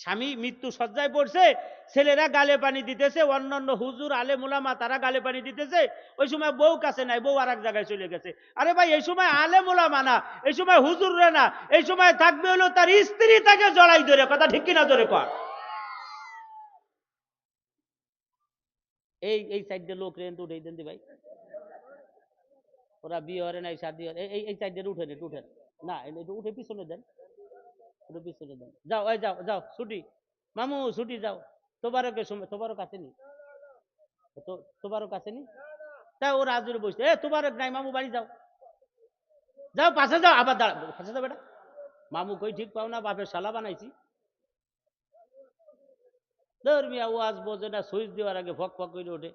স্বামী মৃত্যু সজ্জায় পড়ছে, ছেলেরা গালে পানি দিতেছে, অন্যান্য হুজুর আলেম ওলামা তারা গালে পানি দিতেছে, ওই সময় বউ কাছে নাই, বউ আর এক জায়গায় চলে গেছে। আরে ভাই, এই সময় আলেম ওলামা না, এই সময় হুজুররা না, এই সময় থাকবে হলো তার স্ত্রী, তাকে জড়াই ধরে। কথা ঠিক কিনা ধরে কর। এই সাইডে লোক রেন তো উঠে দেন দি ভাই, ওরা বিয়ে হরে নাই, শাদি হরে, এই সাইডে উঠেন, একটু উঠেন না, একটু উঠে পিছনে দেন, একটু পিছনে দেন। যাও, এই যাও যাও, ছুটি মামু, ছুটি যাও। তোবারকের সময়, তোবারক আসেনি তো, তোবারক আসেনি, তাই ওরা আজুরে বসছে, তোবারক নাই, মামু বাড়ি যাও, যাও পাশে যাও, আবার দাঁড়া, পাশে যাও বেটা। মামু কই ঠিক পাও না, বাপের শালা বানাইছি। ধর্মিয়া ওয়াজ বোঝে না, সুইচ দেওয়ার আগে ফক ফক করে ওঠে।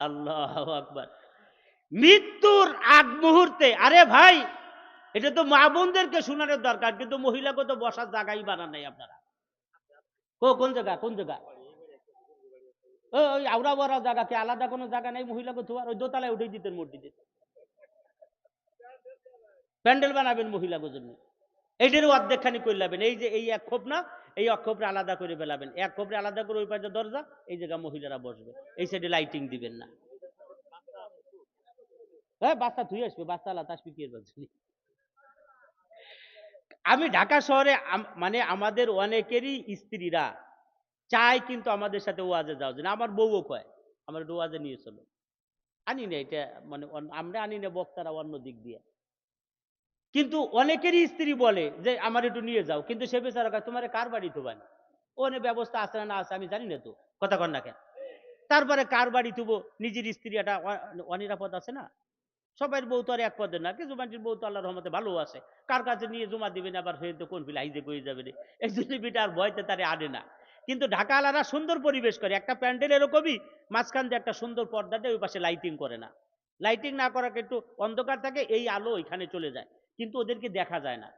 আল্লাহ আকবার। মৃত্যুর আগ মুহূর্তে, আরে ভাই, এটা তো মা বোনদেরকে শোনানোর দরকার, কিন্তু মহিলাকে তো বসার জায়গাই বানান নাই আপনারা। কোন জায়গা, কোন জায়গা? ওই আউরা বড় জায়গা, কি আলাদা কোনো জায়গা নেই মহিলাকে ধোয়ার? ওই দোতলায় উঠে দিতেন মসজিদে, প্যান্ডেল বানাবেন মহিলাদের জন্য। এইটারও অর্ধেক খানি করে লাবেন, এই যে এই এক খোপ না, এই এক খোপরে আলাদা করে ফেলাবেন, এক খোপরে আলাদা করে ওই পাশে দরজা, এই জায়গা মহিলারা বসবে, এই সাইডে লাইটিং দিবেন না। হ্যাঁ, বাচ্চা ধুয়ে আসবে, বাচ্চা আলাদা আসবে কি এর জন্য? আমি ঢাকা শহরে মানে আমাদের অনেকেরই স্ত্রীরা চায় কিন্তু আমাদের সাথে ওয়াজে যাওয়ার জন্য। আমার বউও কয় আমার একটু ওয়াজে নিয়ে চলো। আনি না এটা, মানে আমরা আনি না, বক্তারা অন্য দিক দিয়ে। কিন্তু অনেকেরই স্ত্রী বলে যে আমার একটু নিয়ে যাও, কিন্তু সে বেচারা কয় তোমার কার বাড়ি তো বানি, অনেক ব্যবস্থা আছে না আছে আমি জানি না তো, কথা কন না কেন। তারপরে কার বাড়ি তুবো, নিজের স্ত্রী একটা অনিরাপদ আছে না। সবাই বউ তো আর এক পদের না, কিছু মানুষের বউ তো আল্লাহর রহমতে ভালো আছে, কার কাছে নিয়ে জমা দিবেন, আবার হয়ে তো কোন ফিলে হাইজে গয়ে যাবে রে, এই জন্য বিটা আর ভয়তে তারে আনে না। কিন্তু ঢাকা আলারা সুন্দর পরিবেশ করে, একটা প্যান্ডেল এরকমই মাঝখান দিয়ে একটা সুন্দর পর্দা দিয়ে ওই পাশে লাইটিং করে না, লাইটিং না করাকে একটু অন্ধকার থাকে, এই আলো ওইখানে চলে যায়, কিন্তু ওদেরকে দেখা যায় না।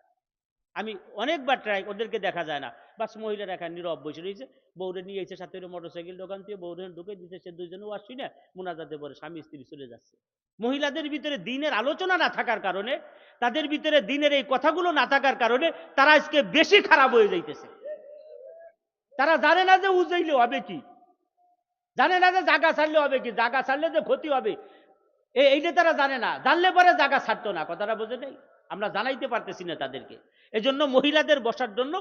আমি অনেকবার ট্রাই, ওদেরকে দেখা যায় না। বাস মহিলারা এখানে নীরব বসে রয়েছে, বউরে নিয়ে এসে সাথে মোটরসাইকেল দোকান থেকে বউরে ঢুকে দিতে, সে দুইজনে আসছি না, মোনাজাতে পরে স্বামী স্ত্রী চলে যাচ্ছে। মহিলাদের ভিতরে দিনের আলোচনা না থাকার কারণে, তাদের ভিতরে দিনের এই কথাগুলো না থাকার কারণে তারা আজকে বেশি খারাপ হয়ে যাইতেছে। তারা জানে না যে উজাইলে হবে কি, জানে না যে জায়গা ছাড়লে হবে কি, জায়গা ছাড়লে যে ক্ষতি হবে, এইটা তারা জানে না। জানলে পরে জায়গা ছাড়তো না, কথাটা বোঝে নেই। আমরা জানাইতে পারতেছি না তাদেরকে। এজন্য মহিলাদের বসার জন্য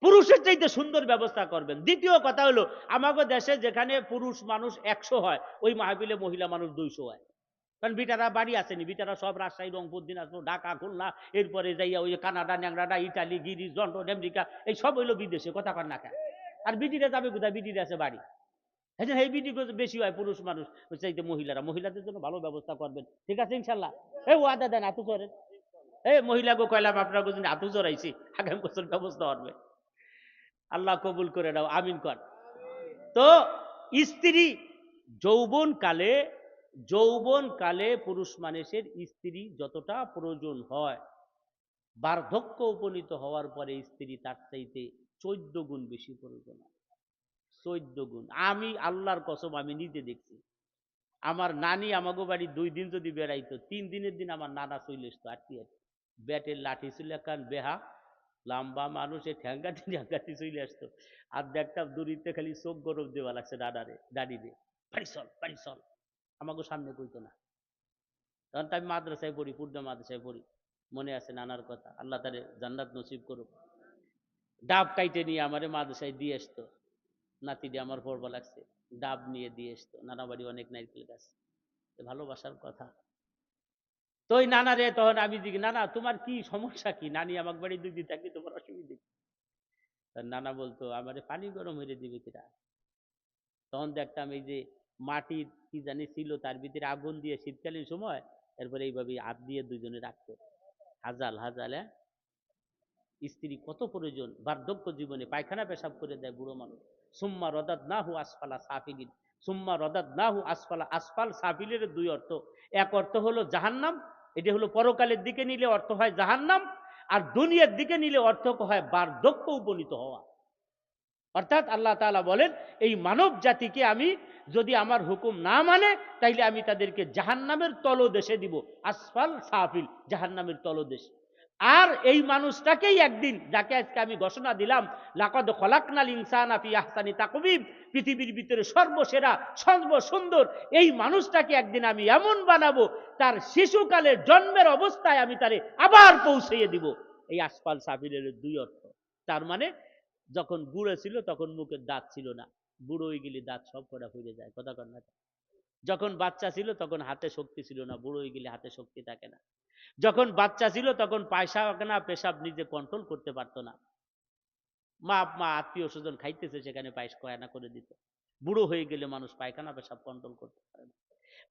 পুরুষের চাইতে সুন্দর ব্যবস্থা করবেন। দ্বিতীয় কথা হলো, আমাদের দেশে যেখানে পুরুষ মানুষ 100 হয়, ওই মাহফিলে মহিলা মানুষ 200 হয়। কারণ বিটারা বাড়ি আসেনি, বিটারা সব রাজশাহী, রংপুর, দিনাজপুর, ঢাকা, খুলনা, এরপরে যাইয়া ওই কানাডা, ন্যাংরাডা, ইটালি, গিরিশ, লন্ডন, আমেরিকা, এই সব হইলো বিদেশে, কথা কর না কেন। আর বিটিরা যাবে কোথায়? বিটির আছে বাড়ি। এই বিটি বেশি হয় পুরুষ মানুষ চাইতে মহিলারা। মহিলাদের জন্য ভালো ব্যবস্থা করবেন, ঠিক আছে ইনশাল্লাহ। এই ওয়াদা দেন, আতু চরেন। এই মহিলাকে কইলাম আপনার কোথায় আতু চড়াইছি, আগামী বছর ব্যবস্থা করবে। আল্লাহ কবুল করে দাও, আমিন কর। তো স্ত্রী যৌবনকালে, যৌবনকালে পুরুষ মানুষের স্ত্রী যতটা প্রয়োজন হয়, বার্ধক্য উপনীত হওয়ার পরে স্ত্রী তার চাইতে 14 গুণ বেশি প্রয়োজন হয়। 14 গুণ। আমি আল্লাহর কসম, আমি নিজে দেখছি। আমার নানি আমাগো বাড়ি 2 দিন যদি বেড়াইতো, 3 দিনের দিন আমার নানা চলে আসতো আটটি আটটি, ব্যাটের লাঠি ছিল কান বেহা, লম্বা মানুষের ঠ্যাঙ্গাটি ঠ্যাঙ্গাটি চলে আসতো। আর দেখতাম দূরিতে খালি চোখ গরম দেওয়া লাগছে দাদারে, দাদিরে, বাড়ি চল বাড়ি চল, আমাকে সামনে কইতো না। তখন তো আমি মাদ্রাসায় পড়ি, পূর্ণ মাদ্রাসায় পড়ি, মনে আছে নানার কথা, আল্লাহ তারে জান্নাত নসিব করুক। ডাব কাইটে নিয়ে আমারে মাদ্রাসায় দিয়ে আসতো, নাতিটি আমার পড়বা লাগছে, ডাব নিয়ে দিয়ে আসতো, নানা বাড়ি অনেক নারকেল গাছ, ভালোবাসার কথা। তো ওই নানা রে, তখন আমি দিকে, নানা তোমার কি সমস্যা কি, নানি আমার বাড়ি 2 দিন থাকলে তোমার অসুবিধা কি? নানা বলতো আমারে পানি গরম হয়ে দিবে কিরা। তখন দেখতাম এই যে মাটির কি জানি ছিল, তার ভিতরে আগুন দিয়ে শীতকালীন সময়, এরপরে এইভাবে হাত দিয়ে দুজনে রাখতো, হাজাল হাজাল। হ্যাঁ, স্ত্রী কত প্রয়োজন। বার্ধক্য জীবনে পায়খানা পেশাব করে দেয় বুড়ো মানুষ। সুম্মা রদাদ নাহু আসফালা সাফিলিন, সুম্মা রদাদ নাহু আসফালা, আসফাল সাফিলের 2 অর্থ। এক অর্থ হলো জাহান্নাম, এটা হলো পরকালের দিকে নিলে অর্থ হয় জাহান্নাম, আর দুনিয়ার দিকে নিলে অর্থ হয় বার্ধক্য উপনীত হওয়া। অর্থাৎ আল্লাহ তাআলা বলেন এই মানব জাতিকে আমি যদি আমার হুকুম না মানে তাইলে আমি তাদেরকে জাহান্নামের তলদেশে দিব, আসফাল সাফিল, জাহান্নামের তলদেশ। আর এই মানুষটাকেই একদিন, যাকে আজকে আমি ঘোষণা দিলাম লাকাদ খলাকনাল ইনসানা ফি আহসানি তাকওয়িম, পৃথিবীর ভিতরে সর্বসেরা সর্বসুন্দর এই মানুষটাকে একদিন আমি এমন বানাবো তার শিশুকালের জন্মের অবস্থায় আমি তারে আবার পৌঁছিয়ে দিব। এই আসফাল সাফিলের দুই অর্থ। তার মানে যখন বুড়ো ছিল তখন মুখের দাঁত ছিল না, বুড়ো হয়ে গেলে দাঁত সব কটা ফিরে যায়, কথা কন না। যখন বাচ্চা ছিল তখন হাতে শক্তি ছিল না, বুড়ো হয়ে গেলে হাতে শক্তি থাকে না। যখন বাচ্চা ছিল তখন পায়খানা পেশাব নিজে কন্ট্রোল করতে পারতো না, মা আত্মীয় স্বজন খাইতেছে সেখানে পায়খানা করে দিত। বুড়ো হয়ে গেলে মানুষ পায়খানা পেশাব কন্ট্রোল করতে পারে না।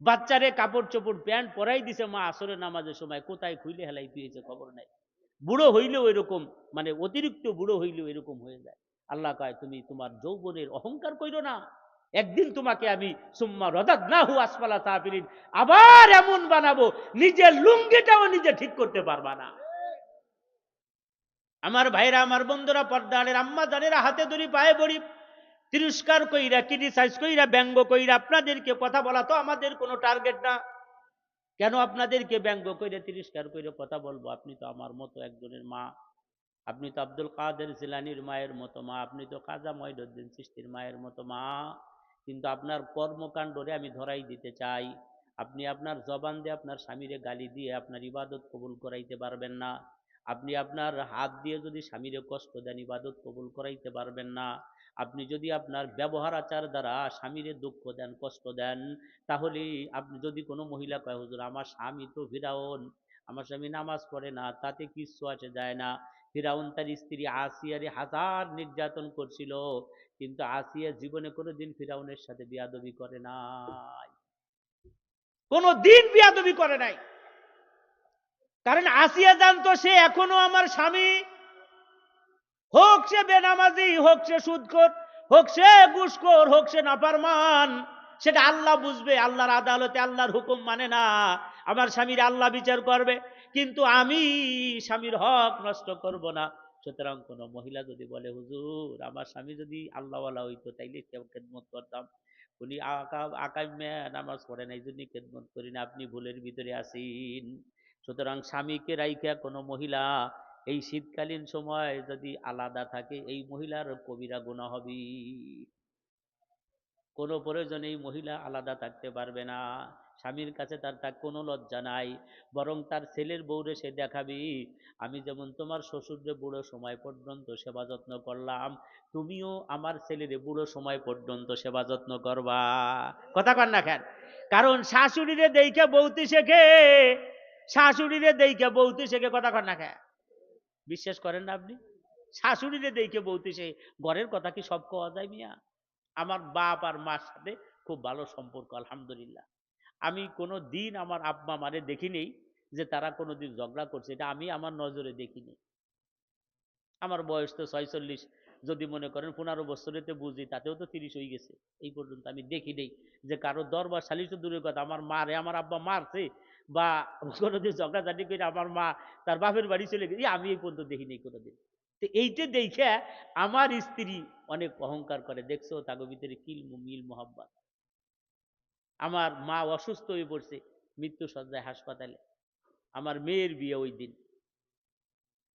বাচ্চারে কাপড় চোপড় প্যান্ট পরাই দিছে মা আসরের নামাজের সময়, কোথায় খুইলে হেলাই দিয়েছে খবর নাই। বুড়ো হইলেও এরকম, মানে অতিরিক্ত বুড়ো হইলেও এরকম হয়ে যায়। আল্লাহ কয় তুমি তোমার যৌবনের অহংকার কইরো না, একদিন তোমাকে আমি সুম্মা রাদাদনাহু আসফালা সাফিলিন, আবার এমন বানাবো নিজের লুঙ্গিটাও নিজে ঠিক করতে পারবা না। আমার ভাইরা, আমার বন্ধুরা, পর্দারের আম্মা জানেরা, হাতে ধরি পায়ে পড়ি, তিরস্কার কইরা ক্রিটিসাইজ কইরা ব্যঙ্গ কইরা আপনাদেরকে কথা বলা তো আমাদের কোনো টার্গেট না। কেন আপনাদেরকে ব্যঙ্গ কইরা তিরস্কার কইরা কথা বলবো? আপনি তো আমার মতো একজনের মা, আপনি তো আব্দুল কাদের জিলানীর মায়ের মতো মা, আপনি তো খাজা মঈনুদ্দিন চিশতির মায়ের মতো মা। কিন্তু আপনার কর্মকাণ্ডরে আমি ধরাই দিতে চাই, আপনি আপনার জবান দিয়ে আপনার স্বামীরে গালি দিয়ে আপনার ইবাদত কবুল করাইতে পারবেন না। আপনি আপনার হাত দিয়ে যদি স্বামীরে কষ্ট দেন, ইবাদত কবুল করাইতে পারবেন না। আপনি যদি আপনার ব্যবহার আচার দ্বারা স্বামীরে দুঃখ দেন, কষ্ট দেন, তাহলে আপনি যদি কোনো মহিলা কয় হুজুর আমার স্বামী তো ফিরাউন, আমার স্বামী নামাজ পড়ে না, তাতে কিচ্ছু আসে যায় না। ফিরাউন তার স্ত্রী আসিয়ারে হাজার নির্যাতন করছিল, কিন্তু আসিয়া জীবনে কোনোদিন ফিরাউনের সাথে বিয়াদবি করে নাই, কোনোদিন বিয়াদবি করে নাই। কারণ আসিয়া জানতো সে এখনো আমার স্বামী, হোক সে বেনামাজি, হোক সে সুদখোর, হোক সে ঘুষখোর, হোক সে নাফরমান, সেটা আল্লাহ বুঝবে। আল্লাহর আদালতে আল্লাহর হুকুম মানে না, আমার স্বামীর আল্লাহ বিচার করবে, কিন্তু আমি স্বামীর হক নষ্ট করব না। সুতরাং কোন মহিলা যদি বলে হুজুর আমার স্বামী যদি আল্লাহওয়ালা হইতো তাইলে কেউ খেদমত করতাম, উনি আকামে নামাজ পড়েন এই জন্যই খেদমত করি না, আপনি ভুলের ভিতরে আসেন। সুতরাং স্বামীকে রাইখা কোনো মহিলা এই শীতকালীন সময় যদি আলাদা থাকে, এই মহিলার কবিরা গুনাহ হবে। কোনো প্রয়োজনে এই মহিলা আলাদা থাকতে পারবে না, স্বামীর কাছে তার কোনো লজ্জা নাই, বরং তার ছেলের বউরে সে দেখাবি আমি যেমন তোমার শ্বশুরে বুড়ো সময় পর্যন্ত সেবা যত্ন করলাম, তুমিও আমার ছেলেরে বুড়ো সময় পর্যন্ত সেবা যত্ন করবা। কথা কন না কেন? কারণ শাশুড়িরে দেইখা বউতি শেখে, শাশুড়িরে দেইখা বউতি শেখে, কথা কন না কেন? বিশ্বাস করেন না আপনি? শাশুড়িরে দেইখে বউতি সে ঘরের কথা কি সব কওয়া যায় মিয়া? আমার বাপ আর মার সাথে খুব ভালো সম্পর্ক আলহামদুলিল্লাহ। আমি কোনো দিন আমার আব্বা মারে দেখিনি যে তারা কোনোদিন ঝগড়া করছে, এটা আমি আমার নজরে দেখিনি। আমার বয়স তো 46, যদি মনে করেন 15 বছরেতে বুঝি, তাতেও তো 30 হয়ে গেছে। এই পর্যন্ত আমি দেখি নেই যে কারো দরবার সালিশ তো দূরের কথা, আমার মারে আমার আব্বা মারছে বা কোনোদিন ঝগড়াঝাটি করে আমার মা তার বাপের বাড়ি চলে গেছে, আমি এই পর্যন্ত দেখি নেই কোনোদিন। তো এইটা দেখে আমার স্ত্রী অনেক অহংকার করে, দেখছো তাগো ভিতরে কি মিল মোহাব্বত। আমার মা অসুস্থ হয়ে পড়ছে, মৃত্যু সজ্জায় হাসপাতালে, আমার মেয়ের বিয়ে ওই দিন,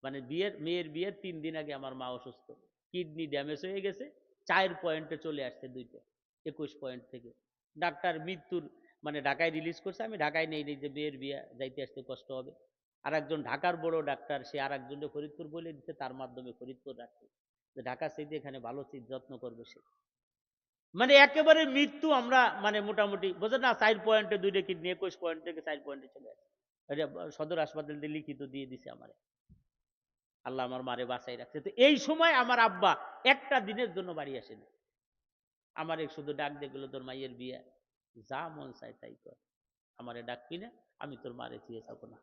মানে মেয়ের বিয়ের 3 দিন আগে আমার মা অসুস্থ, কিডনি ড্যামেজ হয়ে গেছে, 4 পয়েন্টে চলে আসছে, দুইটা 21 পয়েন্ট থেকে। ডাক্তার মৃত্যুর মানে ঢাকায় রিলিজ করছে, আমি ঢাকায় নেই যে মেয়ের বিয়ে যাইতে আসতে কষ্ট হবে। আর একজন ঢাকার বড় ডাক্তার, সে আর একজনকে ফরিদপুর বলে দিতে, তার মাধ্যমে ফরিদপুর রাখছে, ঢাকা সেইতে এখানে ভালো যত্ন করবে সে। মানে একেবারে মৃত্যু, আমরা মানে মোটামুটি বোঝেন না, 4 পয়েন্টে 2টা কিডনি 21 পয়েন্ট থেকে 4 পয়েন্টে চলে আসছে। এটা সদর হাসপাতাল দিয়ে লিখিত দিয়ে দিছে আমারে, আল্লাহ আমার মারে বাঁচাই রাখছে। তো এই সময় আমার আব্বা একটা দিনের জন্য বাড়ি আসেনি, আমার শুধু ডাক দিয়ে গেল তোর মাইয়ের বিয়ে, যা মন চাই তাই কর, আমারে ডাকবি না, আমি তোর মারে চেয়ে থাকবো না।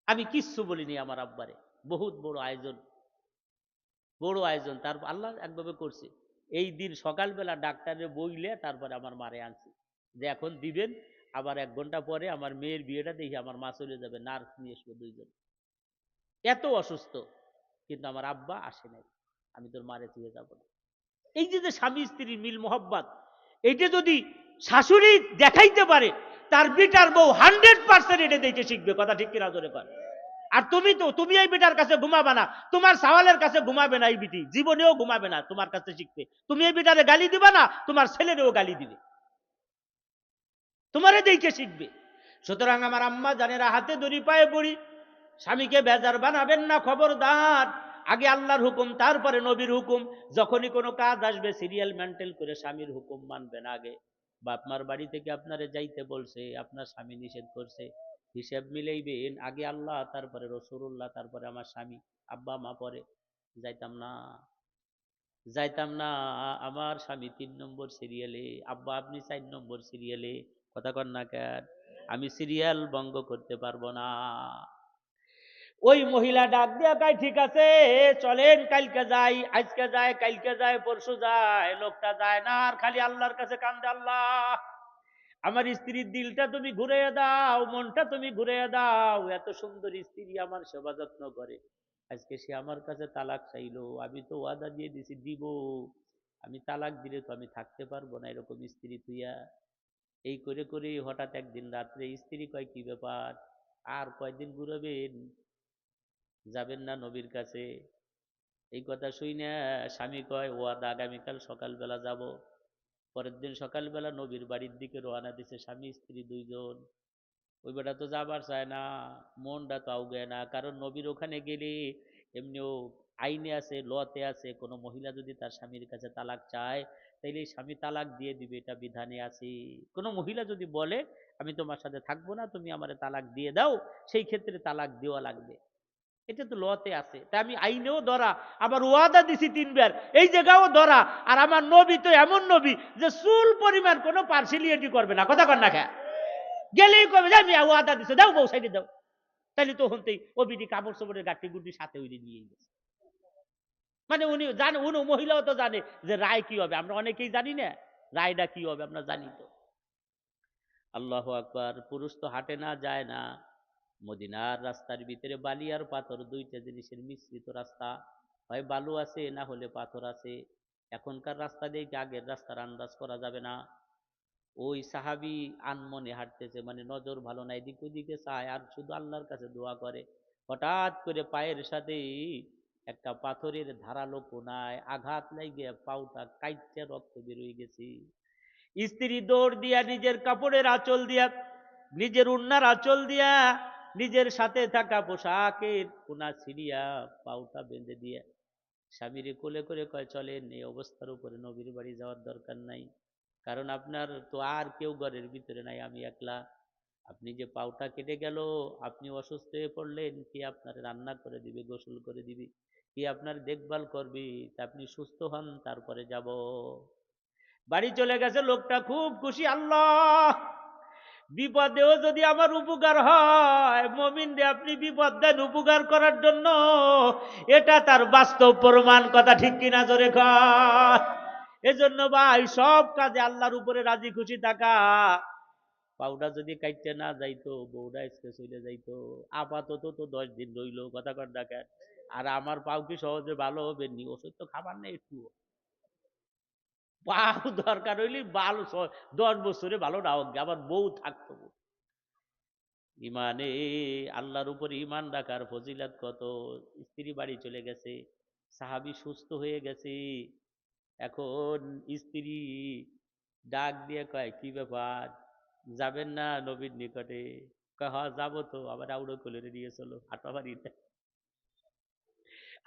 আমি কিচ্ছু বলিনি আমার আব্বারে। বহুত বড় আয়োজন, বড় আয়োজন, তার আল্লাহ একভাবে করছে। এই দিন সকালবেলা ডাক্তারে বইলে তারপরে আমার মারে আনছি যে এখন দিবেন, আবার 1 ঘন্টা পরে আমার মেয়ের বিয়েটা দেখি আমার মা চলে যাবে, নার্স নিয়ে এসবো 2 জন, এত অসুস্থ, কিন্তু আমার আব্বা আসে নাই। আমি তোর মারে ছুঁয়ে যাবো না। এই যে স্বামী স্ত্রীর মিল মোহব্বত, এইটা যদি শাশুড়ি দেখাইতে পারে, তার বেটার বউ 100% এটা দেখে শিখবে। কথা ঠিক কিনা জোরে কর। আর তুমি এই বেটার কাছে ঘুমাবে না, তোমার সাওয়ালের কাছে ঘুমাবে না, এই বিটি জীবনেও ঘুমাবে না, তোমার কাছে শিখবে। তুমি এই বেটারে গালি দিবা না, তোমার ছেলেরেও গালি দিবে, তোমারে দেখে শিখবে। সুতরাং আমার আম্মা জানেরা, হাতে দড়ি পায়ে পড়ি, স্বামীকে বেজার বানাবেন না, খবরদার। আগে আল্লাহর হুকুম, তারপরে নবীর হুকুম। যখনই কোনো কাজ আসবে সিরিয়াল মেন্টেন করে স্বামীর হুকুম মানবেন। আগে বাপমার বাড়ি থেকে আপনারে যাইতে বলছে, আপনার স্বামী নিষেধ করছে, হিসেব মিলাইবেন। আগে আল্লাহ, তারপরে রসুল্লাহ, তারপরে আমার স্বামী, আব্বা মা পরে। যাইতাম না, যাইতাম না। আমার স্বামী 3 নম্বর সিরিয়ালে, আব্বা আপনি 4 নম্বর সিরিয়ালে। কথা কন না কেন? আমি সিরিয়াল ভঙ্গ করতে পারবো না। ওই মহিলা ডাক দিয়া কয়, ঠিক আছে চলেন, কালকে যাই, আজকে যায়, কালকে যায়, পরশু যায়। লোকটা যায় না, আর খালি আল্লাহর কাছে কান্দে, আল্লাহ আমার স্ত্রীর দিলটা তুমি ঘুরিয়ে দাও, মনটা তুমি ঘুরিয়ে দাও। এত সুন্দর স্ত্রী আমার সেবা যত্ন করে, আজকে সে আমার কাছে তালাক চাইলো। আমি তো ওয়াদা দিয়ে দিছি দিব, আমি তালাক দিলে তো আমি থাকতে পারবো না এরকম স্ত্রী তুইয়া। এই করে করে হঠাৎ একদিন রাত্রে স্ত্রী কয়, কি ব্যাপার, আর কয়দিন ঘুরাবেন, যাবেন না নবীর কাছে? এই কথা শুই না স্বামী কয়, ওয়াদা, আগামীকাল সকালবেলা যাব। পরের দিন সকালবেলা নবীর বাড়ির দিকে রওনা দিছে স্বামী স্ত্রী দুইজন। ওই বেটা তো যাবার চায় না, মনটা তো আউগে না, কারণ নবীর ওখানে গেলে এমনিও আইনে আছে, লতে আছে, কোনো মহিলা যদি তার স্বামীর কাছে তালাক চায়, তাইলে স্বামী তালাক দিয়ে দিবে, এটা বিধানে আছে। কোনো মহিলা যদি বলে আমি তোমার সাথে থাকবো না, তুমি আমারে তালাক দিয়ে দাও, সেই ক্ষেত্রে তালাক দেওয়া লাগবে, এটা তো লতে আছে। তা আমি আইনেও ধরা, আবার ওয়াদা দিছি 3 বার, এই জায়গাও ধরা। আর আমার নবী তো এমন নবী যে চুল পরিমাণ কোনো পার্সিলিটি করবে না। কথা কর না খা, গেলেই কবে যে আমি ওয়াদা দিছে, দাও বউ সাইডে দাও। তাইলে তো হতেই ও বিধি কাপড় চোপড়ের গাঠি গুটি সাথে উইরে নিয়ে গেছে। মানে উনি জানে, উনি মহিলাও তো জানে যে রায় কি হবে, আমরা অনেকেই জানি না রায়টা কি হবে, আমরা জানি তো। আল্লাহু আকবার। পুরুষ তো হাঁটে না, যায় না। মদিনার রাস্তার ভিতরে বালি আর পাথর, দুইটা জিনিসের মিশ্রিত রাস্তা, হয় বালু আছে না হলে পাথর আছে। এখনকার রাস্তা দেখে আগের রাস্তার আন্দাজ করা যাবে না। ওই সাহাবি আনমনে হাঁটতেছে, মানে নজর ভালো নাই, এদিক ওদিকে চায় আর শুধু আল্লাহর কাছে দোয়া করে। হঠাৎ করে পায়ের সাথে একটা পাথরের ধারালো কোনায় আঘাত লাগে, পাউটা কাইটে রক্ত বেরোয় গেছে। স্ত্রী দৌড় দিয়া নিজের কাপড়ের আঁচল দিয়া, নিজের উন্নার আঁচল দিয়া, নিজের সাথে থাকা পোশাকের কোনা ছিড়িয়া পাউটা বেঁধে দিয়া স্বামীরে কোলে করে কয়, চলেন, এই অবস্থার উপরে নবীর বাড়ি যাওয়ার দরকার নাই, কারণ আপনার তো আর কেউ ঘরের ভিতরে নাই, আমি একলা। আপনি যে পাউটা কেটে গেল, আপনি অসুস্থ হয়ে পড়লেন, কে আপনার রান্না করে দিবে, গোসল করে দিবে, কে আপনার দেখভাল করবে? তা আপনি সুস্থ হন, তারপরে যাব। বাড়ি চলে গেছে লোকটা, খুব খুশি। আল্লাহ, বিপদেও যদি আমার উপকার হয়, মুমিন রে আপনি বিপদ দেন উপকার করার জন্য, এটা তার বাস্তব প্রমাণ। কথা ঠিক কিনা জোরে কর। এজন্য ভাই সব কাজে আল্লাহর উপরে রাজি খুশি থাকা। পাউডা যদি কাইটতে না যাইতো, বউডা এসকে চলে যাইতো, আপাতত তো 10 দিন রইল। কথা কর ডাকেন। আর আমার পাও কি সহজে ভালো হবে নি? ওষুধ তো খাবার নেই একটু। পাও দরকার হইলে ভালো 10 বছরে ভালো না হোক, আবার বউ থাকতো। ইমানে, আল্লাহর উপরে ইমান রাখার ফজিলত কত। স্ত্রী বাড়ি চলে গেছে, সাহাবী সুস্থ হয়ে গেছে। এখন স্ত্রী ডাক দিয়ে কয়, কি ব্যাপার, যাবেন না নবীর নিকটে? কয়, হ্যাঁ যাবো তো। আবার আউড়ো কোলে নিয়ে চলো, হাঁটপা পারি না,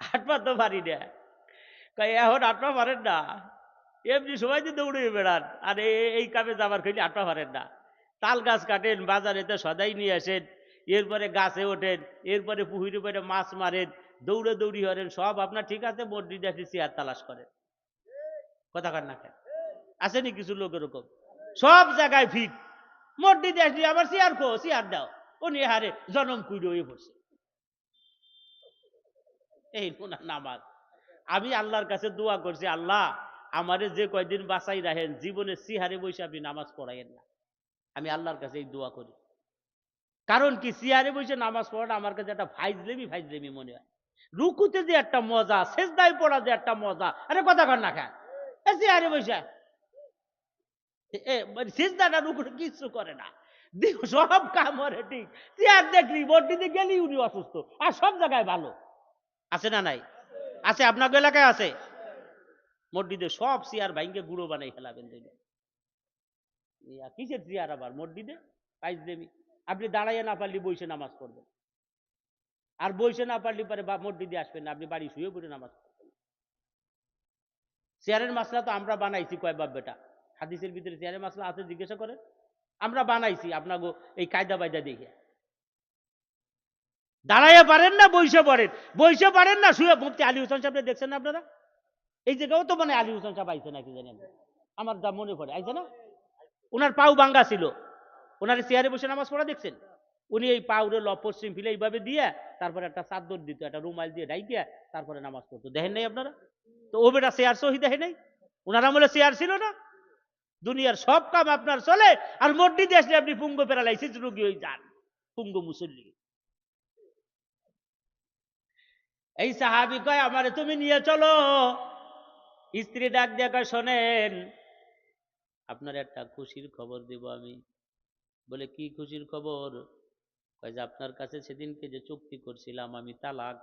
হাঁটপা তো পারি না। কয়, এখন হাঁটপা পারেন না? এমনি সবাই যে দৌড়ে বেড়ান, আর এই কামে যাবার খেলে হাঁটপা পারেন না? তাল গাছ কাটেন, বাজারেতে সদাই নিয়ে আসেন, এরপরে গাছে ওঠেন, এরপরে পুকুরে পরে মাছ মারেন, দৌড়ে দৌড়ি হরেন, সব আপনার ঠিক আছে। মসজিদ আসি চেয়ার তালাশ করেন। কথা কার না কেন? আসেনি কিছু লোক এরকম, সব জায়গায় ফিট। মসজিদে আসলি আবার চেয়ার খো, চেয়ার দাও, উনি হারে জনম কুইড়ে হয়ে পড়ছে। এই নামাজ। আমি আল্লাহর কাছে দোয়া করছি, আল্লাহ আমারে যে কয়দিন বাঁচাই রাখেন, জীবনে সিহারে বসে আপনি নামাজ পড়াইয়েন না। আমি আল্লাহর কাছে এই দোয়া করি। কারণ কি, চেয়ারে বসে নামাজ পড়াটা আমার কাছে একটা ফাইজলেমি ফাইজলেমি মনে হয়। রুকুতে যে একটা মজা, সেজদায় পড়া যে একটা মজা, আরে কথা কর না খান চেয়ারে বসে সেজদাটা রুকুতে কিচ্ছু করে না, সব কাম করে ঠিক, চেয়ার দেখলি বডিতে গেলি উনি অসুস্থ, আর সব জায়গায় ভালো আছে না নাই? আছে, আপনার এলাকায় আছে? মসজিদে সব চেয়ার ভাইঙ্গে গুঁড়ো বানাই ফেলাবেন দিলে, কিসের চেয়ার আবার মসজিদে পাইস দেবি। আপনি দাঁড়াইয়া না পারলি বসে নামাজ পড়বেন, আর বসে না পারলি পরে মসজিদে আসবেন না, আপনি বাড়ি শুয়ে পড়ে নামাজ পড়বেন। চেয়ারের মাসলা তো আমরা বানাইছি কয় বাপ বেটা, হাদিসের ভিতরে চেয়ারের মাসলা আছে জিজ্ঞাসা করেন, আমরা বানাইছি আপনাকে এই কায়দা বায়দা দেখে। দাঁড়াইয়া পারেন না বইসে পড়েন, বইসে পারেন না শুয়ে। মুফতি আলী হোসেন সাহেব দেখছেন না আপনারা? এই জায়গাও তো মানে আলী হোসেন সাহেব আইছে নাকি জানেন, আমার যা মনে পড়ে আইছে না, ওনার পাও ভাঙ্গা ছিল, ওনার চেয়ারে বসে নামাজ পড়া দেখছেন? উনি এই পাউরে পশ্চিম ফিলে এইভাবে দিয়ে তারপরে একটা চাদর দিত, একটা রুমাল দিয়ে ডাইকিয়া তারপরে নামাজ পড়তো, দেখেন নাই আপনারা? তো ও বেটা চেয়ার সহি দেখে নাই? ওনার আমলে চেয়ার ছিল না? দুনিয়ার সব কাম আপনার চলে, আর মসজিদে আসলে আপনি পুঙ্গ প্যারালাইসিস রোগী হয়ে যান, পুঙ্গ মুসল্লি। এই সাহাবি কয় আমারে তুমি নিয়ে চলো। স্ত্রী ডাক দিয়ে কয় শোনেন, আপনার একটা খুশির খবর দিব আমি। বলে কি খুশির খবর? কয় যে আপনার কাছে সেদিনকে যে চুক্তি করছিলাম আমি তালাক,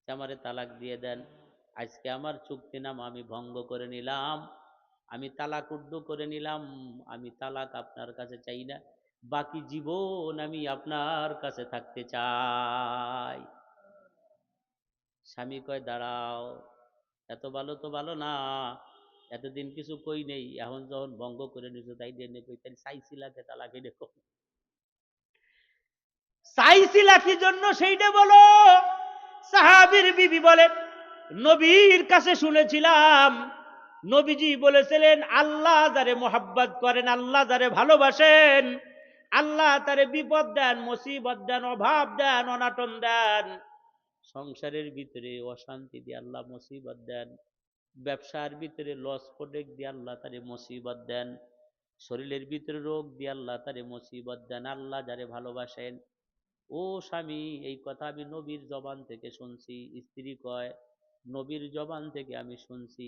আমারে তালাক দিয়ে দেন। আজকে আমার চুক্তি নাম আমি ভঙ্গ করে নিলাম, আমি তালাক উর্দু করে নিলাম, আমি তালাক আপনার কাছে চাই না, বাকি জীবন আমি আপনার কাছে থাকতে চাই। স্বামী কয় দাঁড়াও, এত ভালো তো ভালো না, এতদিন কিছু কই নেই, এখন যখন ভঙ্গ করে নিছো তাই দিয়ে কই, তাই চাইছিলাকে তালাকে দেখো, চাইছিলা কি জন্য সেইটা বলো। সাহাবীর বিবি বলে নবীর কাছে শুনেছিলাম, নবীজি বলেছিলেন আল্লাহ যারে মোহাব্বত করেন, আল্লাহ যারে ভালোবাসেন, আল্লাহ তারে বিপদ দেন, মুসিবত দেন, অভাব দেন, অনাটন দেন, সংসারের ভিতরে অশান্তি দিয়ে আল্লাহ মুসিবত দেন, ব্যবসার ভিতরে লস প্রোডাক্ট দিয়ে আল্লাহ তারে মুসিবত দেন, শরীরের ভিতরে রোগ দিয়ে আল্লাহ তারে মুসিবত দেন, আল্লাহ যারে ভালোবাসেন। ও স্বামী, এই কথা আমি নবীর জবান থেকে শুনছি। স্ত্রী কয় নবীর জবান থেকে আমি শুনছি,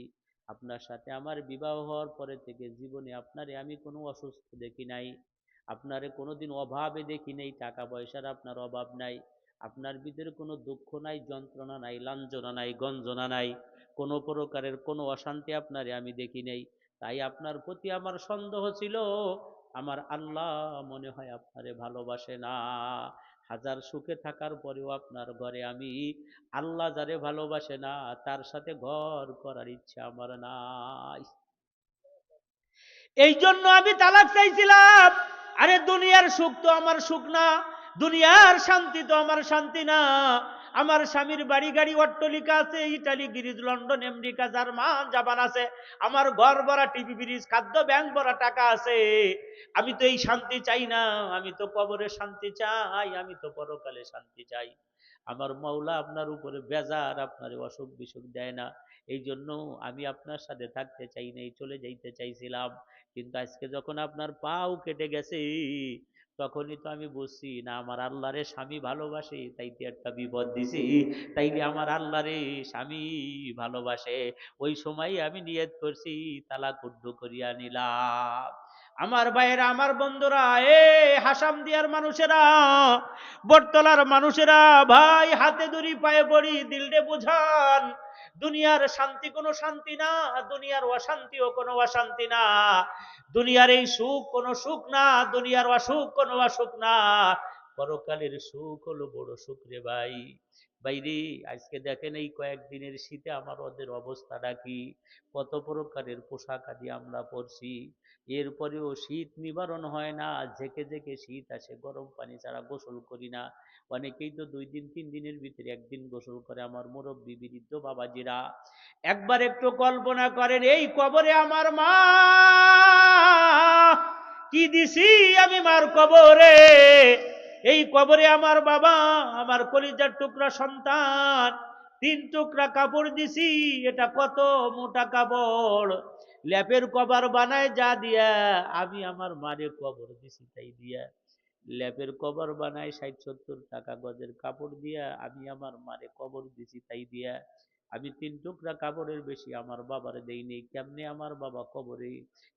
আপনার সাথে আমার বিবাহ হওয়ার পরে থেকে জীবনে আপনারে আমি কোনো অসুস্থ দেখি নাই, আপনারে কোনোদিন অভাবে দেখি নাই, টাকা পয়সার আপনার অভাব নাই, আপনার ভিতরে কোনো দুঃখ নাই, যন্ত্রণা নাই, লাঞ্ছনা নাই, গঞ্জনা নাই, কোনো প্রকারের কোনো অশান্তি আপনারে আমি দেখি নাই। তাই আপনার প্রতি আমার সন্দেহ ছিল, আমার আল্লাহ মনে হয় আপনারে ভালোবাসে না। হাজার সুখে থাকার পরেও আপনার ঘরে আমি, আল্লাহ যারে ভালোবাসে না তার সাথে ঘর করার ইচ্ছা আমার নাই, এই জন্য আমি তালাক চাইছিলাম। আরে দুনিয়ার সুখ তো আমার সুখ না, দুনিয়ার শান্তি তো আমার শান্তি না। আমার স্বামীর বাড়ি গাড়ি অট্টালিকা আছে, Italy, Greece, London, America, German, Japan আছে, আমার ঘর ভরা টিভি, ফ্রিজ, খাদ্য, ব্যাংক ভরা টাকা আছে। আমি তো এই শান্তি চাই না, আমি তো কবরে শান্তি চাই, আমি তো পরকালে শান্তি চাই। আমার মাওলা আপনার উপরে বেজার, আপনার অসুখ বিসুখ দেয় না, এই জন্য আমি আপনার সাথে থাকতে চাই নাই, চলে যাইতে চাইছিলাম। কিন্তু আজকে যখন আপনার পাও কেটে গেছে, তখনই তো আমি বুঝছি না আমার আল্লাহরে স্বামী ভালোবাসে, তাইতে একটা বিপদ দিছি, তাইলে আমার আল্লাহরে স্বামী ভালোবাসে। ওই সময় আমি নিয়ত করছি তালাক উর্দু করিয়া নিলাম। আমার ভাইয়েরা, আমার বন্ধুরা, এ হাসাম দিয়ার মানুষেরা, বটতলার মানুষেরা, ভাই হাতে ধরি পায়ে পড়ি, দিলরে বুঝান, দুনিয়ার শান্তি কোনো শান্তি না, দুনিয়ার অশান্তিও কোনো অশান্তি না, দুনিয়ার এই সুখ কোনো সুখ না, দুনিয়ার অসুখ কোনো অসুখ না, পরকালের সুখ হলো বড় সুখ রে ভাই। বাইরে আজকে দেখেন এই কয়েকদিনের শীতে আমার ওদের অবস্থাটা কি, কত প্রকারের পোশাক আদি আমরা পরছি, এরপরেও শীত নিবারণ হয় না, ঝেঁকে ঝেঁকে শীত আসে, গরম পানি ছাড়া গোসল করি না। অনেকেই তো 2 দিন 3 দিনের ভিতরে একদিন গোসল করে। আমার মুরব্বী বৃদ্ধ বাবাজিরা, একবার একটু কল্পনা করেন, এই কবরে আমার মা, কি দিছি আমি মার কবরে, এই কবরে আমার বাবা, আমার কলিজার টুকরা সন্তান, 3 টুকরা কাপড় দিছি, এটা কত মোটা কাপড়, ল্যাপের কভার বানায় যা দিয়া আমি আমার মারে কবর দিছি তাই দিয়া। ল্যাপের কবর বানায় 60-70 টাকা গজের কাপড় দিয়া আমি আমার মারে কবর দিছি, তাই দিয়া আমি 3 টুকরা কাপড়ের বেশি আমার বাবারে দেই নেই। কেমনে আমার বাবা কবরে,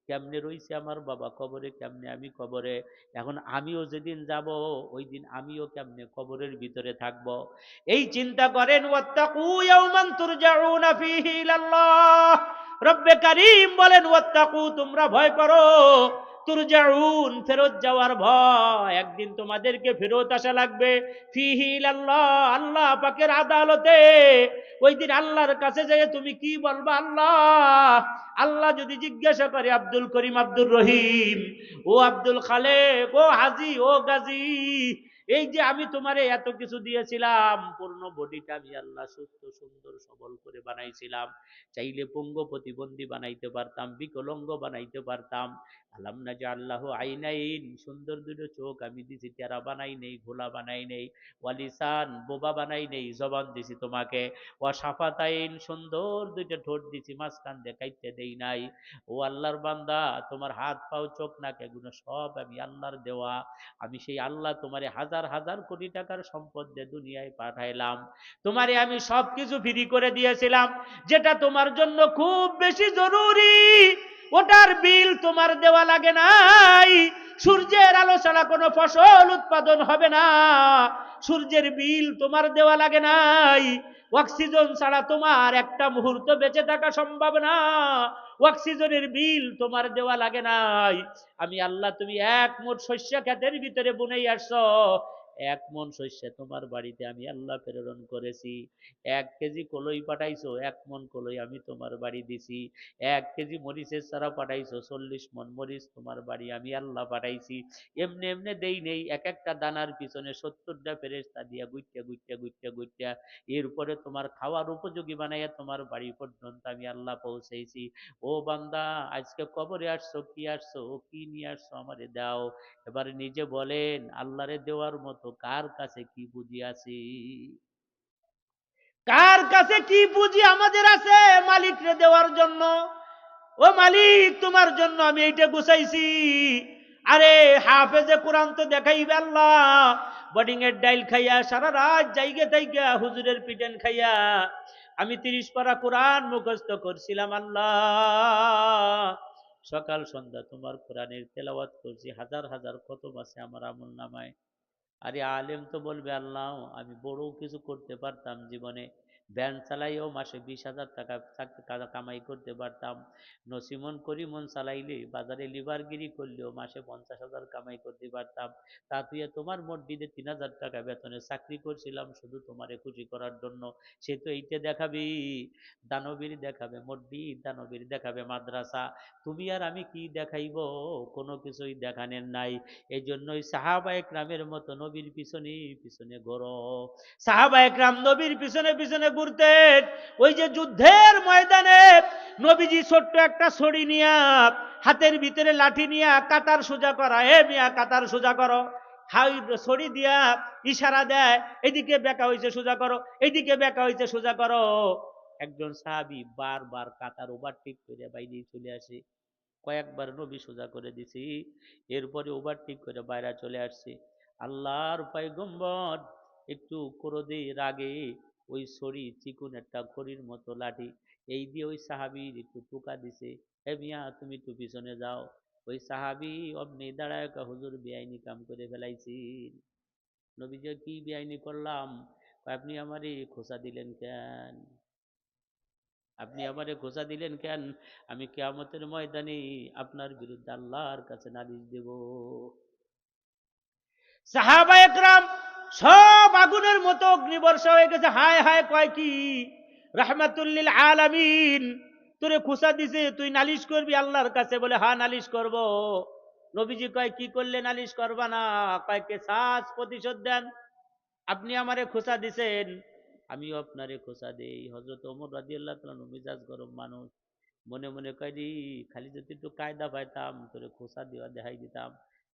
কেমনে রইছে আমার বাবা কবরে, কেমনে আমি কবরে। এখন আমিও যেদিন যাব ওই দিন আমিও কেমনে কবরের ভিতরে থাকব। এই চিন্তা করেন। ওয়াত্তাকু ইয়াওমান তুরজাউনা ফীহি ইলাল্লাহ, রব্বে কারীম বলেন ওয়াত্তাকু, তোমরা ভয় করো, তুরজাউন, ফেরত যাওয়ার ভয়। একদিন তোমাদেরকে ফেরত আসা লাগবে, ফীহি ইলাল্লাহ, আল্লাহ পাকের আদালতে। ওই দিন আল্লাহর কাছে যেয়ে তুমি কি বলবা? আল্লাহ, আল্লাহ যদি জিজ্ঞাসা করে আব্দুল করিম, আব্দুর রহিম, ও আব্দুল খালেক, ও হাজি, ও গাজী, এই যে আমি তোমারে এত কিছু দিয়েছিলাম, পূর্ণ বডিটা আমি আল্লাহ সুস্থ সুন্দর সবল করে বানাইছিলাম, চাইলে পঙ্গ প্রতিবন্ধী বানাইতে পারতাম, বিকলঙ্গ বানাইতে পারতাম। আলাম না যে আল্লাহ আইনাইন, সুন্দর দুটো চোখ আমি দিছি, টেরা বানাই নেই, ঘোলা বানাই নেই, ওয়ালিসান, বোবা বানাই নেই, জবান দিছি তোমাকে, ওয়াসাফাতাইন, সুন্দর দুইটা ঠোঁট দিছি, মাঝখান দেখাইতে দেই নাই। ও আল্লাহর বান্দা, তোমার হাত পাও চোখ নাক এগুলো সব আমি আল্লাহর দেওয়া। আমি সেই আল্লাহ তোমারে হাজার হাজার কোটি টাকার সম্পদ দিয়ে দুনিয়ায় পাঠাইলাম, তোমারে আমি সবকিছু ফ্রি করে দিয়েছিলাম। যেটা তোমার জন্য খুব বেশি জরুরি ওটার বিল তোমার দেওয়া লাগে নাই। সূর্যের আলো ছাড়া কোনো ফসল উৎপাদন হবে না, সূর্যের বিল তোমার দেওয়া লাগে নাই। অক্সিজেন ছাড়া তোমার একটা মুহূর্ত বেঁচে থাকা সম্ভব না, অক্সিজেনের বিল তোমার দেওয়া লাগে নাই। আমি আল্লাহ, তুমি 1 মুঠ শস্য ক্ষেতের ভিতরে বুনেই আসছো, 1 মণ শস্য তোমার বাড়িতে আমি আল্লাহ প্রেরণ করেছি। 1 কেজি কলই পাঠাইছো, 1 মণ কলই আমি তোমার বাড়ি দিছি। 1 কেজি মরিচের চারা পাঠাইছো, 40 মণ মরিচ তোমার বাড়ি আমি আল্লাহ পাঠাইছি। এমনি এমনি দেই নেই, এক একটা দানার পিছনে 70টা ফেরেশতা দিয়া গুইট্টা গুইট্টা গুইট্টা গুইট্টা এরপরে তোমার খাওয়ার উপযোগী বানাইয়া তোমার বাড়ি পর্যন্ত আমি আল্লাহ পৌঁছেছি। ও বান্দা, আজকে কবরে আসছো, কি আসছো, কি নিয়ে আসছো আমারে দাও। এবার নিজে বলেন, আল্লাহরে দেওয়ার মতো কার কাছে কি পুঁজি আছে? কার কাছে কি পুঁজি আমাদের আছে মালিকরে দেওয়ার জন্য? ও মালিক, তোমার জন্য আমি এইটা গুছাইছি। আরে হাফেজে কোরআন তো দেখাইবে আল্লাহ, বোর্ডিং এর ডাইল খাইয়া সারা রাত জায়গা থাইকা হুজুরের পিটেন খাইয়া আমি 30 পারা কোরআন মুখস্থ করছিলাম। আল্লাহ, সকাল সন্ধ্যা তোমার কোরআনের তেলাওয়াত করছি, হাজার হাজার খতম আছে আমার আমল নামায়। আরে আলেম তো বলবে আল্লাহ, আমি বড় কিছু করতে পারতাম জীবনে, ভ্যান চালাইও মাসে 20,000 টাকা কামাই করতে পারতাম, নসিমন করিমন চালাইলে বাজারে লিভারগিরি করলেও মাসে 50,000 কামাই করতে পারতাম। তা তুই তোমার মসজিদে 3,000 টাকা বেতনে চাকরি করছিলাম শুধু তোমারে খুশি করার জন্য। সে তো এইটা দেখাবি, দানবীর দেখাবে মসজিদ, দানবীর দেখাবে মাদ্রাসা, তুমি আর আমি কি দেখাইব? কোনো কিছুই দেখানের নাই। এই জন্যই সাহাবা একরামের মতো নবীর পিছনে পিছনে ঘোরো। সাহাবা একরাম নবীর পিছনে পিছনে ঘুরতেন। ওই যে যুদ্ধের ময়দানে নবীজি ছোট্ট একটা ছড়ি নিয়া, হাতের ভিতরে লাঠি নিয়া কাতার সোজা করা, হে মিয়া কাতার সোজা করো, হাই ছড়ি দিয়া ইশারা দেয়, এদিকে বেঁকা হয়েছে সোজা করো, এদিকে বেঁকা হয়েছে সোজা করো। একজন সাহাবী বারবার কাতার ওভারটেক করে বাইরে চলে আসে, কয়েকবার নবী সোজা করে দিছি, এরপরে ওভারটেক করে বাইরে চলে আসছে। আল্লাহর পয়গম্বর একটু ক্রোধে রাগে ওই ছড়ি, চিকুন একটা খড়ির মতো লাঠি, এই দিয়ে ওই সাহাবীর একটু টোকা দিছে, এ মিয়া তুমি একটু পিছনে যাও। ওই সাহাবী অমনি দাঁড়ায়, হুজুর বেআইনি কাম করে ফেলাইছি। নবীজি, কি বেআইনি করলাম? আপনি আমারে খোঁচা দিলেন কেন? আপনি আমারে খোঁচা দিলেন কেন? আমি কিয়ামতের ময়দানে আপনার বিরুদ্ধে আল্লাহর কাছে নালিশ দেব। সাহাবা একরাম সব আগুনের মতো অগ্নিবর্ষা হয়ে গেছে। হায় হায়, কয় কি রাহমাতুল্লিল আলামিন, তোরে খোঁচা দিছে, তুই নালিশ করবি আল্লাহর কাছে? বলে হ্যাঁ নালিশ করব। নবীজি কয়, কি করলে নালিশ করবা না? কয়, কেসাস প্রতিশোধ দেন, আপনি আমারে খোঁচা দিছেন, আমিও আপনারে খোঁচা দেই। হযরত ওমর রাদিয়াল্লাহু তাআলা মিজাজ গরম মানুষ, মনে মনে কয়, রে খালি যদি একটু কায়দা পাইতাম তোরে খোঁচা দিয়া দেখাই দিতাম,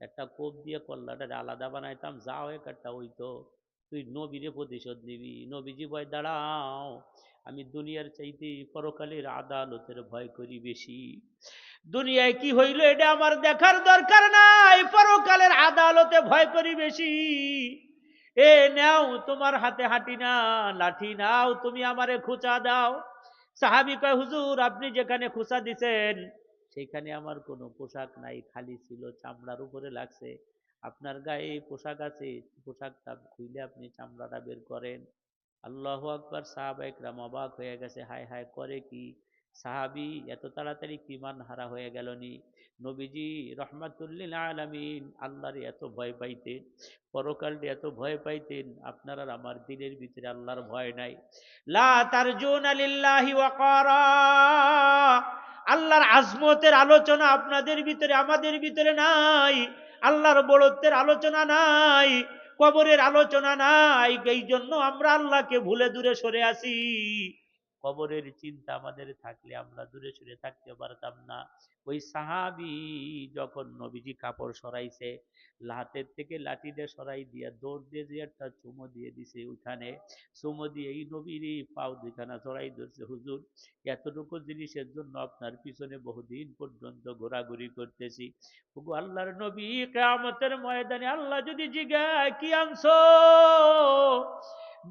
একটা কোপ দিয়ে কল্লাটা আলাদা বানাইতাম, যাও একটা হইতো। তুই নবীরে প্রতিশোধ নিবি? নবীজি বয়, দাঁড়াও, আমি দুনিয়ার চাইতে পরকালের আদালতের ভয় করি বেশি। দুনিয়ায় কি হইল এটা আমার দেখার দরকার নাই, পরকালের আদালতে মতে ভয় করি বেশি। এ নাও তোমার হাতে হাঁটি না লাঠি, নাও তুমি আমারে খুঁচা দাও। সাহাবী কয় হুজুর আপনি যেখানে খুঁচা দিছেন সেখানে আমার কোনো পোশাক নাই, খালি ছিল, চামড়ার উপরে লাগছে। আপনার গায়ে পোশাক আছে, পোশাকটা খুলে আপনি চামড়াটা বের করেন। আল্লাহু আকবার। সাহাবা একরাম অবাক হয়ে গেছে, হায় হায় করে কি? সাহাবী এত তাড়াতাড়ি কি মান হারা হয়ে গেল নি? নবীজি রহমাতুল্লিল আলামিন আল্লাহরে এত ভয় পাইতেন, পরকালকে এত ভয় পাইতেন, আপনার আর আমার দিলের ভিতরে আল্লাহর ভয় নাই। লা তারজুনা লিল্লাহি ওয়াকারা, আল্লাহর আজমতের আলোচনা আপনাদের ভিতরে আমাদের ভিতরে নাই, আল্লাহর বড়ত্বের আলোচনা নাই, কবরের আলোচনা নাই। এই জন্য আমরা আল্লাহকে ভুলে দূরে সরে আসি। কবরের চিন্তা আমাদের থাকলে আমরা দূরে সরে থাকতে পারতাম না। ওই সাহাবী যখন নবীজি কাপড় সরাইছে, হাতের থেকে লাঠি দিয়ে সরাই দিয়া দৌড় দিয়ে যে একটা চুমো দিয়ে দিছে উঠানে, চুমো দিয়ে এই নবীর পাও দুইখানা জড়াই ধরছে, হুজুর এতটুকু জিনিসের জন্য আপনার পিছনে বহুদিন পর্যন্ত ঘোরাঘুরি করতেছি। ওগো আল্লাহর নবী, কিয়ামতের ময়দানে আল্লাহ যদি জিজ্ঞাসা কি আনছো,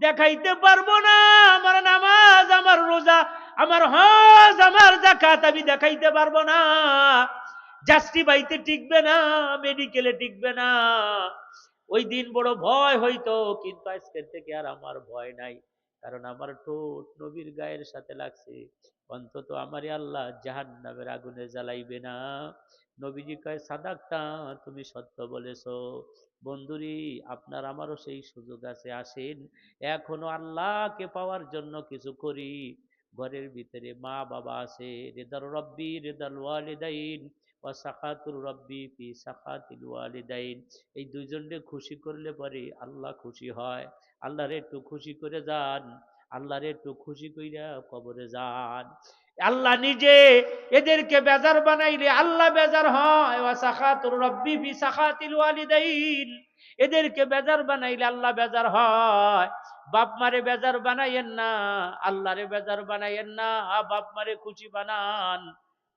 দেখাইতে পারবো না। আমার নামাজ, আমার রোজা, আমার হজ, আমার যাকাত আমি দেখাইতে পারবো না। জাস্টিফাইতে টিকবে না, মেডিকেলে টিকবে না। ওই দিন বড় ভয় হইতো, কিন্তু আজকের থেকে আর আমার ভয় নাই, কারণ আমার ঠোঁট নবীর গায়ের সাথে লাগছে। অন্তত আমারে আল্লাহ জাহান্নামের আগুনে জ্বালাইবে না। নবীজি কয় সাদাকতা, তুমি সত্য বলেছো। বন্ধুরি, আপনার আমারও সেই সুযোগ আছে, আসেন এখনো আল্লাহকে পাওয়ার জন্য কিছু করি। ঘরের ভিতরে মা বাবা আছে, রেদার রব্বি রেদাল ওয়ালিদাইন ওয়া সাখাতুর রব্বি ফি সাখাতিল ওয়ালিদাইন, এই দুইজনকে খুশি করলে পরে আল্লাহ খুশি হয়। আল্লাহরে একটু খুশি করে যান, আল্লাহরে একটু খুশি কইরা কবরে যান। আল্লাহ নিজে এদেরকে বেজার বানাইলে আল্লাহ বেজার হয়। ওয়া সাখাতুর রব্বি ফি সাখাতিল ওয়ালিদাইন, এদেরকে বেজার বানাইলে আল্লাহ বেজার হয়। বাপ মারে বেজার বানাইয়েন না, আল্লাহরে বেজার বানাইয়েন না। বাপ মারে খুশি বানান,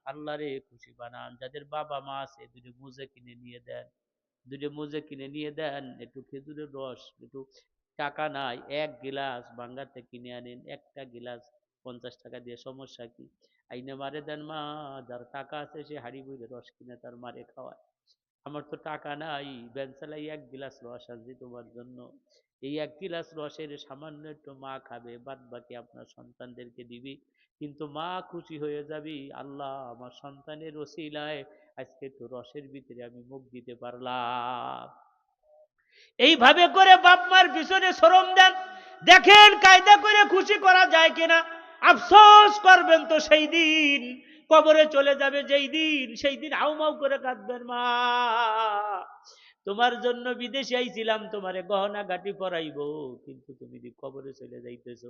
আল্লাহরে খুশি বানান। যাদের বাবা মা আছে দুটো মুজে কিনে নিয়ে দেন, দুটো মুজে কিনে নিয়ে দেন। একটু খেজুরের রস, একটু টাকা নাই, এক গিলাস বাঙ্গাতে কিনে আনেন, একটা গিলাস 50 টাকা দিয়ে, সমস্যা কি? আইনে মারে দেন মা, যার টাকা আছে সে হাড়ি বইরে রস কিনে তার মারে খাওয়ায়। আমার তো টাকা নাই, ভ্যান চালাই এক গিলাস রস আনছি তোমার জন্য, এই এক গিলাস রসের সামান্য একটু মা খাবে, বাদ বাকি আপনার সন্তানদেরকে দিবি। কিন্তু মা খুশি হয়ে যাবি, আল্লাহ আমার সন্তানের ওসিলায় আজকে একটু রসের ভিতরে আমি মুখ দিতে পারলাম। এইভাবে করে বাপ মার পিছনে শ্রম দেন, দেখেন কায়দা করে খুশি করা যায় কিনা। আফসোস করবেন তো সেই দিন, কবরে চলে যাবে যেই দিন, সেই দিন হাউমাউ করে কাঁদবেন, মা তোমার জন্য বিদেশে আইছিলাম, তোমারে গহনা গাটি পরাইবো, কিন্তু তুমি কবরে চলে যাইতেছো।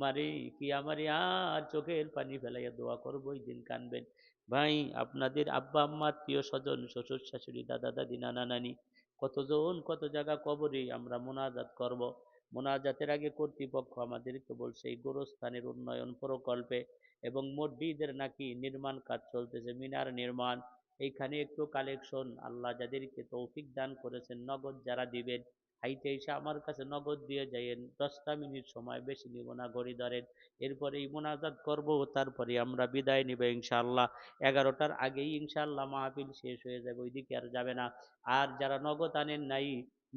মারে কি আমারে আর চোখের পানি ফেলাইয়া দোয়া করবো, ওই দিন কানবেন। ভাই, আপনাদের আব্বা আম্মা, আত্মীয় স্বজন, শ্বশুর শাশুড়ি, দাদা দাদি, নানা নানি, কতজন কত জায়গা কবরে আমরা মোনাজাত করব। মোনাজাতের আগে কর্তৃপক্ষ আমাদেরকে বলছে এই গোরস্থানের উন্নয়ন প্রকল্পে এবং মসজিদের নাকি নির্মাণ কাজ চলতেছে, মিনার নির্মাণ, এইখানে একটু কালেকশন, আল্লাহ যাদেরকে তৌফিক দান করেছেন, নগদ যারা দিবেন, হাইতে এসে আমার কাছে নগদ দিয়ে যাইয়েন। 10টা মিনিট সময়, বেশি নিব না, ঘড়ি ধরেন। এরপরে এই মোনাজাত করব, তারপরে আমরা বিদায় নিব ইনশাআল্লাহ। 11টার আগেই ইনশাআল্লাহ মাহফিল শেষ হয়ে যাবে, ওইদিকে আর যাবে না। আর যারা নগদ আনেন নাই,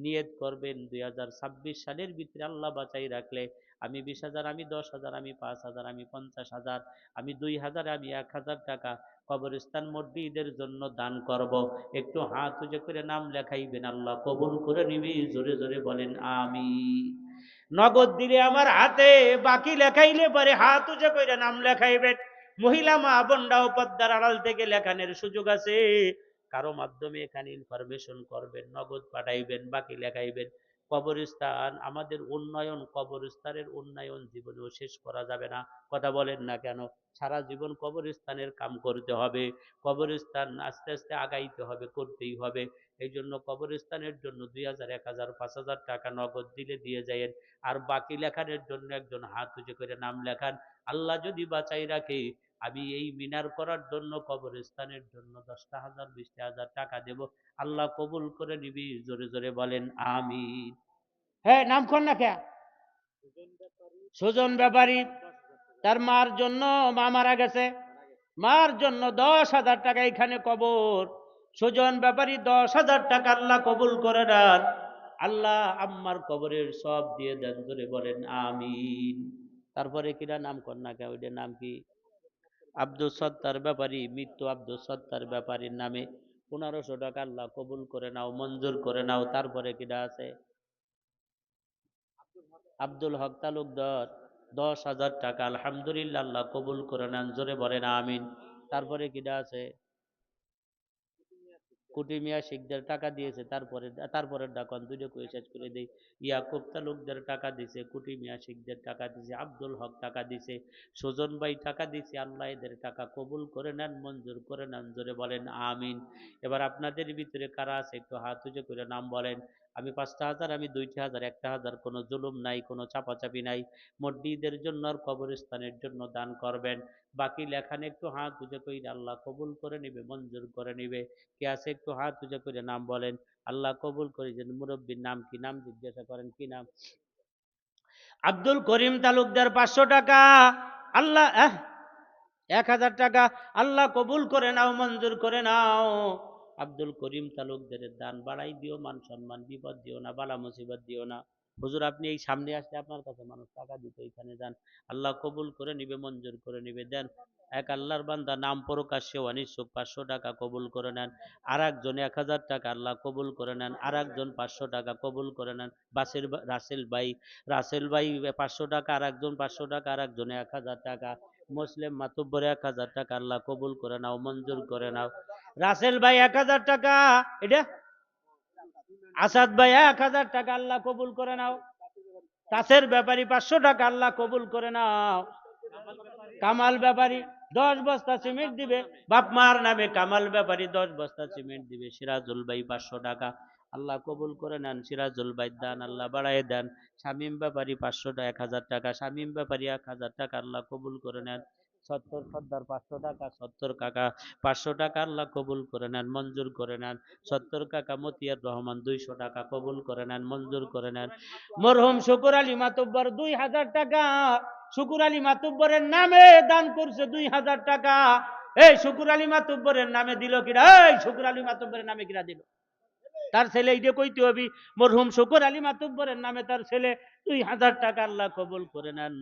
নিয়ত করবেন 2026 সালের ভিতরে আল্লাহ বাঁচাই রাখলে আমি 20,000, আমি 10,000, আমি 5,000, আমি 50,000, আমি 2,000, আমি 1,000 টাকা কবরস্থান মসজিদের জন্য দান করব। একটু হাত উঁচু করে নাম লেখাইবেন, আল্লাহ কবুল করে নিবি। জোরে জোরে বলেন আমিন। নগদ দিলে আমার হাতে, বাকি লেখাইলে পরে হাত উঁচু করে নাম লেখাইবেন। মহিলা মা বোনরাও পর্দার আড়াল থেকে লেখানোর সুযোগ আছে, কারো মাধ্যমে এখানে ইনফরমেশন করবেন, নগদ পাঠাইবেন, বাকি লেখাইবেন। কবরস্থান আমাদের উন্নয়ন, কবরস্থানের উন্নয়ন জীবনেও শেষ করা যাবে না। কথা বলেন না কেন? সারা জীবন কবরস্থানের কাম করতে হবে, কবরস্থান আস্তে আস্তে আগাইতে হবে, করতেই হবে। এই জন্য কবরস্থানের জন্য 2,000, 1,000, 5,000 টাকা নগদ দিলে দিয়ে যায়েন। আর বাকি লেখানোর জন্য একজন হাত উঁচু করে নাম লেখান। আল্লাহ যদি বাঁচাই রাখে আমি এই মিনার করার জন্য কবরস্থানের জন্য 10,000 20,000 টাকা দেব, আল্লাহ কবুল করে নিবি। জোরে জোরে বলেন আমিন। হ্যাঁ, নাম কোন না কে? সুজন ব্যাপারী। তার মার জন্য, মা মারা গেছে, মার জন্য 10,000 টাকা এখানে কবর। সুজন ব্যাপারী 10,000 টাকা আল্লাহ কবুল করে নেন। আল্লাহ আম্মার কবরের সব দিয়ে দেন। ধরে বলেন আমিন। তারপরে কিরা নাম কর না কে? ওইটার নাম কি? আব্দুল সত্তার ব্যাপারী, মৃত্যু আব্দুল সত্তার ব্যাপারীর নামে 1500 টাকা আল্লাহ কবুল করে নাও, মঞ্জুর করে নাও। তারপরে কিরা আছে? আব্দুল হক তালুকদার 10,000 টাকা আলহামদুলিল্লাহ আল্লাহ কবুল করে নেন। জোরে বলেন আমিন। তারপরে কিটা আছে? কুটি মিয়া শিখদের টাকা দিয়েছে। তারপরের ডাকন দুইটা করে শেষ করে দেই। ইয়াকুব তালুকদের টাকা দিছে, কুটি মিয়া শিখদের টাকা দিছে, আব্দুল হক টাকা দিছে, সুজন ভাই টাকা দিছে। আল্লাহ এদের টাকা কবুল করে নেন, মঞ্জুর করে নেন। জোরে বলেন আমিন। এবার আপনাদের ভিতরে কারা আছে একটু হাত উঁচু করে নাম বলেন। আমি 5,000, আমি 2,000, 1,000, কোনো জুলুম নাই, কোনো চাপাচাপি নাই। মসজিদের জন্য আর কবরস্থানের জন্য দান করবেন। বাকি লেখানে একটু হাত উঁচু করে আল্লাহ কবুল করে নিবে, মঞ্জুর করে নিবে। কে আছে একটু হাত উঁচু করে নাম বলেন। আল্লাহ কবুল করে। যে মুরব্বীর নাম কি? নাম জিজ্ঞাসা করেন, কি নাম? আব্দুল করিম তালুকদার 500 টাকা আল্লাহ 1,000 টাকা আল্লাহ কবুল করে নাও, মঞ্জুর করে নাও। আব্দুল করিম তালুকদারের দান বাড়াই দিও, মান সম্মান বিপদ দিও না, বালা মুসিবত দিও না। হুজুর আপনি এই সামনে আসলে আপনার কাছে মানুষ টাকা দিতে, এখানে যান, আল্লাহ কবুল করে নিবে, মঞ্জুর করে নিবে। দেন। এক আল্লাহর বান্দা নাম প্রকাশ্যে অনিচ্ছুক 500 টাকা কবুল করে নেন। আর একজন 1,000 টাকা আল্লাহ কবুল করে নেন। আর একজন 500 টাকা কবুল করে নেন। রাসেল ভাই 500 টাকা, আর একজন 500 টাকা, আর একজনে 1,000 টাকা। মুসলিম মাতুব্বরে 1,000 টাকা আল্লাহ কবুল করে নাও, মঞ্জুর করে নাও। রাসেল ভাই 1,000 টাকা, এটা আসাদ ভাই 1,000 টাকা আল্লাহ কবুল করে নাও। কাছের ব্যাপারী 500 টাকা আল্লাহ কবুল করে নাও। কামাল ব্যাপারী 10 বস্তা সিমেন্ট দিবে, বাপ মার নামে কামাল ব্যাপারী 10 বস্তা সিমেন্ট দিবে। সিরাজুল ভাই 500 টাকা আল্লাহ কবুল করে নেন। সিরাজুল ভাই দান আল্লাহ বাড়ায় দেন। শামীম ব্যাপারী 500 টাকা, 1,000 টাকা। শামীম ব্যাপারী 1,000 টাকা আল্লাহ কবুল করে নেন। 70 সর্দার 500 টাকা, 70 কাকা 500 টাকা আল্লাহ কবুল করে নেন, মঞ্জুর করে নেন। 70 কাকা মতিয়ার রহমান 200 টাকা কবুল করে নেন, মঞ্জুর করে নেন। মরহুম শুকুর আলী মাতুব্বর 2,000 টাকা শুকুর আলী মাতুব্বরের নামে দান করছে, 2,000 টাকা। এই শুকুর আলী মাতুব্বরের নামে দিল কিরা? এই শুকুর আলী মাতুব্বরের নামে কিরা দিল? তার ছেলে এইটা কইতে হবি, মরহুম শুকুর আলী মাতুব্বরের নামে তার ছেলে 2,000 টাকা আল্লাহ কবুল করে নেন।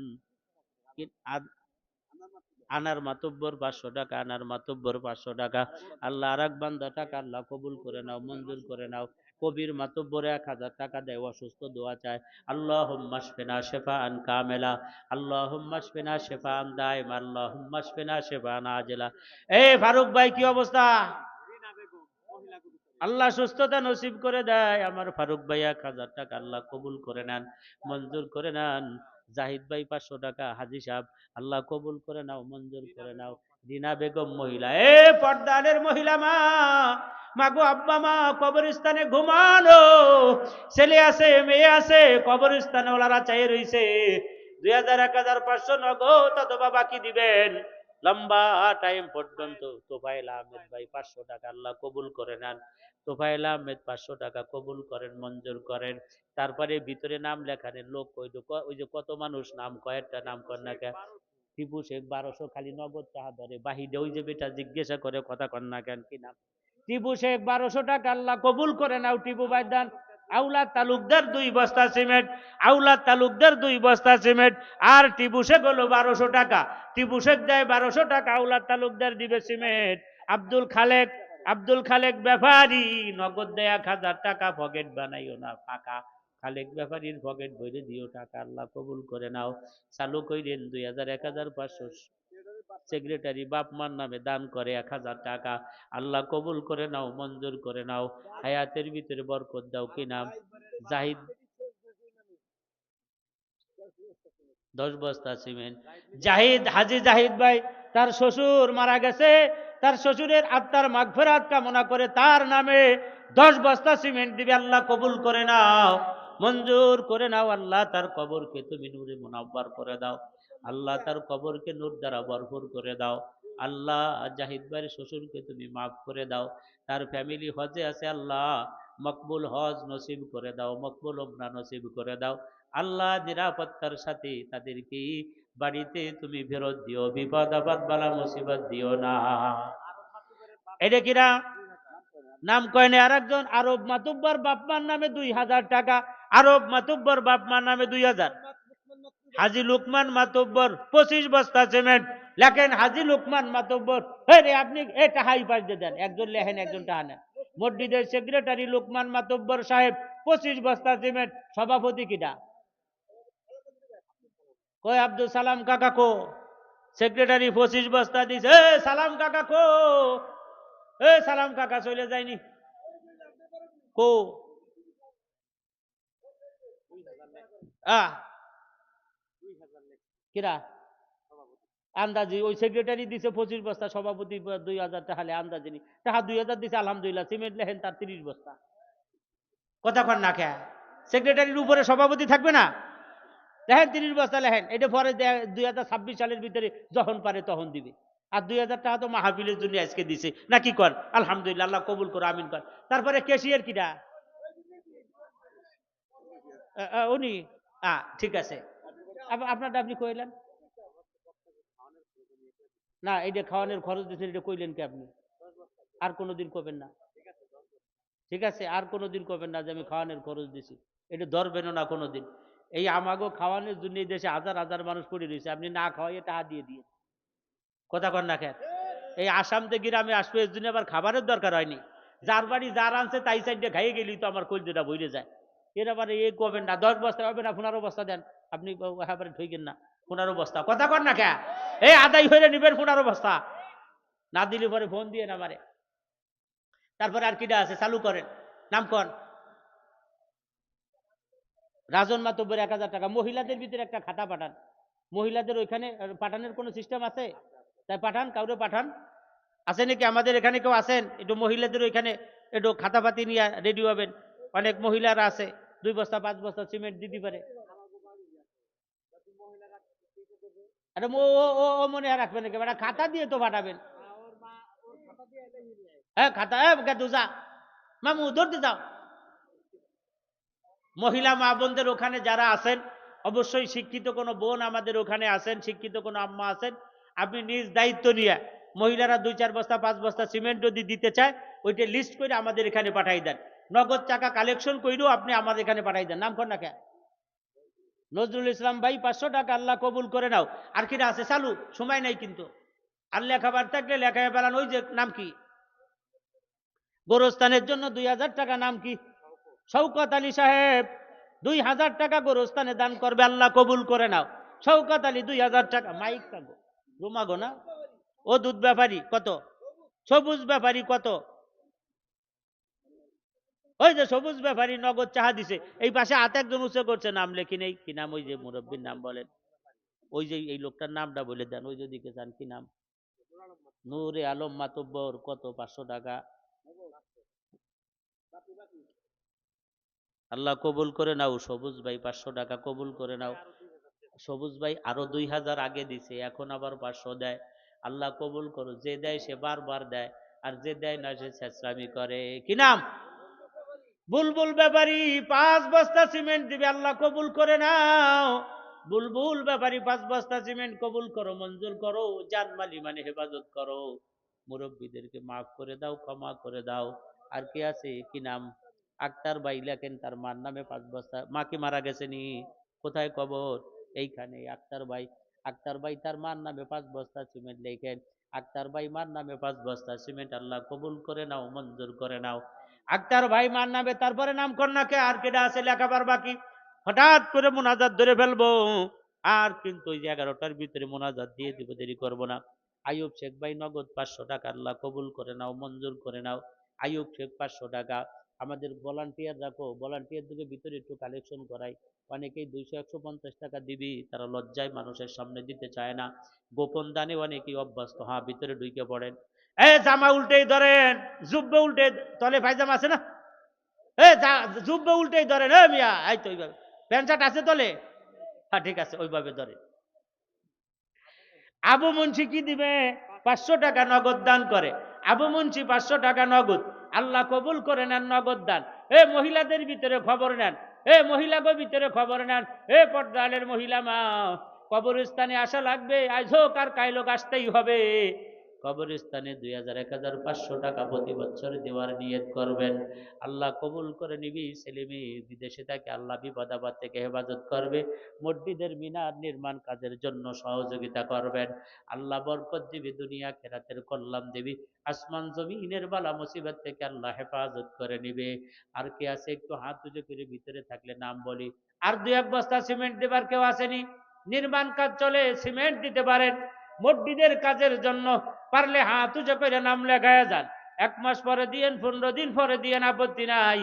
আনার মাতুব্বর 500 টাকা, আনার মাতুব্বর 500 টাকা আল্লাহ। আর এক বান্দা টাকা আল্লাহ কবুল করে নাও, মঞ্জুর করে নাও। কবির মাতুব্বরে 1,000 টাকা দেয়, অসুস্থ দোয়া চায়। আল্লাহুম্মা শফিনা শিফাআন কামিলা, আল্লাহুম্মা শফিনা শিফাআন দাইমা, আল্লাহুম্মা শফিনা শিফাআন আজিলা। এই ফারুক ভাই কি অবস্থা? আল্লাহ সুস্থতা নসিব করে দেয়। আমার ফারুক ভাই 1,000 টাকা আল্লাহ কবুল করে নেন, মঞ্জুর করে নেন। জাহিদ ভাই 500 টাকা, হাজি সাহেব আল্লাহ কবুল করে নাও, মঞ্জুর করে নাও। রিনা বেগম মহিলা, এ পর্দানের মহিলা মা, মাগো আব্বা মা কবরস্থানে ঘুমানো, ছেলে আছে মেয়ে আছে, কবরস্থানে ওনারা চাই রইছে। 2,000 1,000 500 নগদ অথবা বাকি দিবেন লম্বা টাইম পর্যন্ত। তোফায়েল আহমেদ ভাই 500 টাকা আল্লাহ কবুল করে নেন। তোফায়েল আহমেদ 500 টাকা কবুল করেন, মঞ্জুর করেন। তারপরে ভিতরে নাম লেখানের লোক ওই যে কত মানুষ নাম, কয়েকটা নাম কর না কেন? টিপু শেখ 1200 খালি নগদ টাকা ধরে বাহিরে, ওই যে বেটা জিজ্ঞাসা করে কথা কন না কেন, কি নাম? টিপু শেখ 1200 টাকা আল্লাহ কবুল করে নাও। টিপু ভাই দান। আউলাদ তালুকদার 2 বস্তা সিমেন্ট, আউলাদ তালুকদার 2 বস্তা সিমেন্ট। আর টিপু শেখ হলো 1200 টাকা, টিপু শেখ দেয় 1200 টাকা, আউলাদ তালুকদার দিবে সিমেন্ট। আব্দুল খালেক ব্যাপারী নগদ দেয় 1,000 টাকা, পকেট বানাইও না ফাঁকা। খালেক ব্যাপারীর পকেট ভরে দিও টাকা, আল্লাহ কবুল করে নাও। চালু কইরেন 2,000 1,500 সেক্রেটারি বাপ মার নামে দান করে 1,000 টাকা, আল্লাহ কবুল করে নাও, মঞ্জুর করে নাও। হায়াতের ভিতরে বরকত দাও। কি নাম? জাহিদ 10 বস্তা সিমেন্ট। হাজি জাহিদ ভাই তার শ্বশুর মারা গেছে, তার শ্বশুরের আত্মার মাগফিরাত কামনা করে তার নামে 10 বস্তা সিমেন্ট দিবে, আল্লাহ কবুল করে নাও, মঞ্জুর করে নাও। আল্লাহ তার কবরকে তুমি নূরে মুনাব্বার করে দাও। আল্লাহ তার কবরকে নূর দ্বারা ভরপুর করে দাও। আল্লাহ জাহিদ ভাইয়ের শ্বশুরকে তুমি মাফ করে দাও। তার ফ্যামিলি হজে আছে, আল্লাহ মকবুল হজ নসিব করে দাও, মকবুল উমরা নসিব করে দাও। আল্লাহ নিরাপত্তার সাথে তাদেরকে বাড়িতে তুমি ফেরত দিও, বিপদ আপদ বালা মুসিবত দিও না। এটা কিরা নাম কয়নি আর একজন আরব মাতুব্বর বাপমার নামে 2000 টাকা, আরব মাতুব্বর বাপমার নামে 2000। হাজি লুকমান মাতুব্বর 25 বস্তা সিমেন্ট লেখেন, হাজি লুকমান মাতুব্বর। রে আপনি এ টাহাই পাশ দিয়ে দেন, একজন লেখেন একজন টাহা নেন। মসজিদের সেক্রেটারি লুকমান মাতুব্বর সাহেব 25 বস্তা সিমেন্ট। সভাপতি কিটা কই আব্দুল সালাম কাকা কো? সেক্রেটারি 25 বস্তা দিছে। এ সালাম কাকা কো? এ সালাম কাকা চলে যায়নি কো? কিরা আন্দাজি ওই সেক্রেটারি দিছে 25 বস্তা, সভাপতি 2000 টাকা, আন্দাজি নি টাকা 2000 দিছে, আলহামদুলিল্লাহ। সিমেন্ট লেখেন তার 30 বস্তা। কথা কন না কে? সেক্রেটারির উপরে সভাপতি থাকবে না? লেখেন 30 বস্তা লেখেন। এটা পরে 2026 সালের ভিতরে যখন পারে তখন দিবে। আর 2000 টাকা তো মাহফিলের জন্য আজকে দিছে নাকি কর? আলহামদুলিল্লাহ, আল্লাহ কবুল করো, আমিন কর। তারপরে ক্যাশিয়ার কিটা? উনি ঠিক আছে। আপনারটা আপনি কইলেন না, এইটা খাওয়ানোর খরচ দিচ্ছেন, এটা কইলেন কি আপনি? আর কোনোদিন কবেন না, ঠিক আছে? আর কোনোদিন কবেন না যে আমি খাওয়ানোর খরচ দিছি, এটা ধরবেন না কোনোদিন। এই আমাগো খাওয়ানোর জন্য এই দেশে হাজার হাজার মানুষ পড়ে রয়েছে, আপনি না খাওয়াইয়ে টাকা দিয়ে দিয়ে। কথা কন না খের। এই আসাম থেকে গ্রামে আসবে এর জন্য আবার খাবারের দরকার হয়নি। যার বাড়ি যার আনছে তাই সাইডে খাইয়ে গেলি তো আমার কলজেটা বইরে যায়। এর আবার এই কবেন না 10 বস্তা হবে না, 15 বস্তা দেন আপনি, একেবারে ঠইকেন না। 15 বস্তা কথা কন না কে? এই আদায় হয়ে নিবেন 15 বস্তা, না দিলে পরে ফোন দিয়ে না মারে। তারপরে আর কিটা আছে চালু করেন, নাম কন। রাজন মাতব্বর 1000 টাকা। মহিলাদের ভিতরে একটা খাতা পাঠান, মহিলাদের ওইখানে পাঠানোর কোনো সিস্টেম আছে? তাই পাঠান, কাউরে পাঠান। আছে নাকি আমাদের এখানে কেউ আছেন? একটু মহিলাদের ওইখানে একটু খাতাপাতি নিয়ে রেডি হবেন। অনেক মহিলারা আছে, 2 বস্তা 5 বস্তা সিমেন্ট দিতে পারে। আরে ও মনে রাখবেন নাকি? খাতা দিয়ে তো পাঠাবেন। হ্যাঁ খাতা, গেদু যা মামু ধরতে যাও। মহিলা মা বোনদের ওখানে যারা আছেন, অবশ্যই শিক্ষিত কোনো বোন আমাদের ওখানে আছেন, শিক্ষিত কোনো আম্মা আছেন, আপনি নিজ দায়িত্ব নিয়ে মহিলারা 2-4 বস্তা 5 বস্তা সিমেন্ট যদি দিতে চায়, ওইটা লিস্ট করে আমাদের এখানে পাঠাই দেন। নগদ টাকা কালেকশন করেও আপনি আমাদের এখানে পাঠাই দেন। নাম কর না কে? নজরুল ইসলাম ভাই 500 টাকা, আল্লাহ কবুল করে নাও। আর কিটা আছে চালু, সময় নাই কিন্তু। আর লেখাবার থাকলে লেখায় বেড়ান। ওই যে নাম কি, গোরস্থানের জন্য 2000 টাকা, নাম কি? শওকত আলী সাহেব 2000 টাকা গোরস্থানে দান করবে, আল্লাহ কবুল করে নাও। শওকত আলী 2000 টাকা। মাইক থাকো রুমাগো না। ও দুধ ব্যাপারী কত? সবুজ ব্যাপারী কত? ওই যে সবুজ ব্যাপারী নগদ চাহা দিছে। এই পাশে হাতে একজন উঁচু করছে, নাম লেখি নেই। কি নাম? ওই যে মুরব্বীর নাম বলেন, ওই যে এই লোকটার নামটা বলে দেন। ওই যে দিকে যান, কি নাম? নূরে আলম মাতব্বর কত? 500 টাকা। আল্লাহ কবুল করে নাও। সবুজ ভাই 500 টাকা কবুল করে নাও। সবুজ ভাই আরো 2000 আগে দিছে, এখন আবার 500 দেয়। আল্লাহ কবুল করো। যে দেয় সে বারবার দেয়, আর যে দেয় না সে ছেঁচড়ামি করে। কি নাম? বুলবুল ব্যাপারী 5 বস্তা সিমেন্ট দিবে, আল্লাহ কবুল করে নাও। বুলবুল ব্যাপারী 5 বস্তা সিমেন্ট কবুল করো, মঞ্জুর করো, জানমালি মানে হেফাজত করো। মুরব্বীদেরকে মাফ করে দাও, ক্ষমা করে দাও। আর কি আছে? কি নাম? আক্তার ভাই লেখেন তার মার নামে 5 বস্তা। মা কি মারা গেছেনি? কোথায় কবর? এইখানে। আক্তার ভাই, আক্তার ভাই তার মার নামে 5 বস্তা সিমেন্ট লেখেন। আক্তার ভাই মার নামে 5 বস্তা সিমেন্ট, আল্লাহ কবুল করে নাও, মঞ্জুর করে নাও। আক্তার ভাই মার নামে। তারপরে নাম কন্যাকে আর কেডা আছে লেখাবার বাকি? হঠাৎ করে মোনাজাত ধরে ফেলবো, আর কিন্তু ওই যে 11টার ভিতরে মোনাজাত দিয়ে দিব, দেরি করবো না। আইয়ুব শেখ ভাই নগদ 500 টাকা, আল্লাহ কবুল করে নাও, মঞ্জুর করে নাও। আইয়ুব শেখ 500 টাকা। আমাদের ভলান্টিয়ার রাখো, ভলান্টিয়ারদের ভিতরে একটু কালেকশন করাই। অনেকেই 200-150 টাকা দিবি, তারা লজ্জায় মানুষের সামনে দিতে চায় না। গোপন দানে অনেকেই অভ্যস্ত। হ্যাঁ, ভিতরে ঢুকে পড়েন। জামা উল্টেই ধরেন, জুব্বে উল্টে, তলে পায়জামা আছে না? জুব্বে উল্টেই ধরেন। মিয়া এই তো ওইভাবে প্যান্ট শার্ট আছে তলে। হ্যাঁ ঠিক আছে, ওইভাবে ধরে। আবু মুন্সি কি দিবে? 500 টাকা নগদ দান করে। আবু মুন্সি 500 টাকা নগদ। আল্লাহ কবুল করে নেন নগদ দান। এ মহিলাদের ভিতরে খবর নেন, এ মহিলাদের ভিতরে খবর নেন, এ পর্দালের মহিলা মা, কবরস্থানে আসা লাগবে, আজ হোক আর কাইল হোক আসতেই হবে। কবরস্থানে 2000 1500 টাকা প্রতি বছর দেওয়ার নিয়ত করবেন। আল্লাহ কবুল করে নিবি। ছেলে মেয়ে বিদেশে থাকে, আল্লাহ বিপদ আপদ থেকে হেফাজত করবে। মসজিদের মিনার নির্মাণ কাজের জন্য সহযোগিতা করবেন। আল্লাহ বরকত দিবি, দুনিয়া খেরাতের কল্যাণ দিবি। আসমান জমিনের বালা মুসিবত থেকে আল্লাহ হেফাজত করে নিবে। আর কে আছে একটু হাত উঁচু করে ভিতরে থাকলে নাম বলি। আর 2-1 বস্তা সিমেন্ট দেবার কেউ আসেনি? নির্মাণ কাজ চলে, সিমেন্ট দিতে পারেন মসজিদের কাজের জন্য। পারলে হাত উঁচু করে নাম লেখায় যান। 1 মাস পরে দিয়েন, 15 দিন পরে দিয়েন, আপত্তি নাই।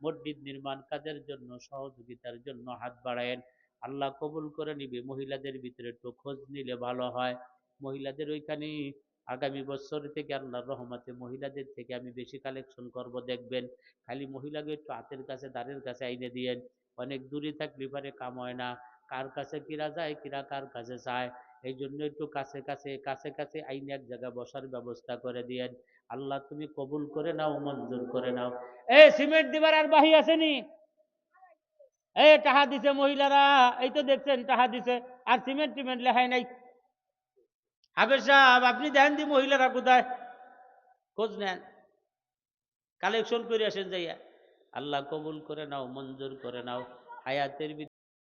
মসজিদ নির্মাণ কাজের জন্য সহযোগিতার জন্য হাত বাড়ায়েন। আল্লাহ কবুল করে নিবে। মহিলাদের ভিতরে একটু খোঁজ নিলে ভালো হয়। মহিলাদের ওইখানে আগামী বছর থেকে আল্লাহর রহমতে মহিলাদের থেকে আমি বেশি কালেকশন করব, দেখবেন। খালি মহিলাকে একটু হাতের কাছে দাঁড়ের কাছে আইনে দিয়েন। অনেক দূরে থাকলে পারে কাম হয় না, কার কাছে কিরা যায়, কিরা কার কাছে যায়। এই জন্য একটু কাছে কাছে কাছে কাছে আইনে এক জায়গায় বসার ব্যবস্থা করে দিয়েন। আল্লাহ তুমি কবুল করে নাও, মঞ্জুর করে নাও। এ সিমেন্ট দিবার আর বাহি আসেনি? এই টাহা দিছে মহিলারা, এই তো দেখছেন টাহা দিছে, আর সিমেন্ট টিমেন্ট লেখাই নাই। হাফেজ সাহেব আপনি দেন দি মহিলারা কোথায়, খোঁজ নেন, কালেকশন করে আসেন যাইয়া। আল্লাহ কবুল করে নাও, মঞ্জুর করে নাও। হায়াতের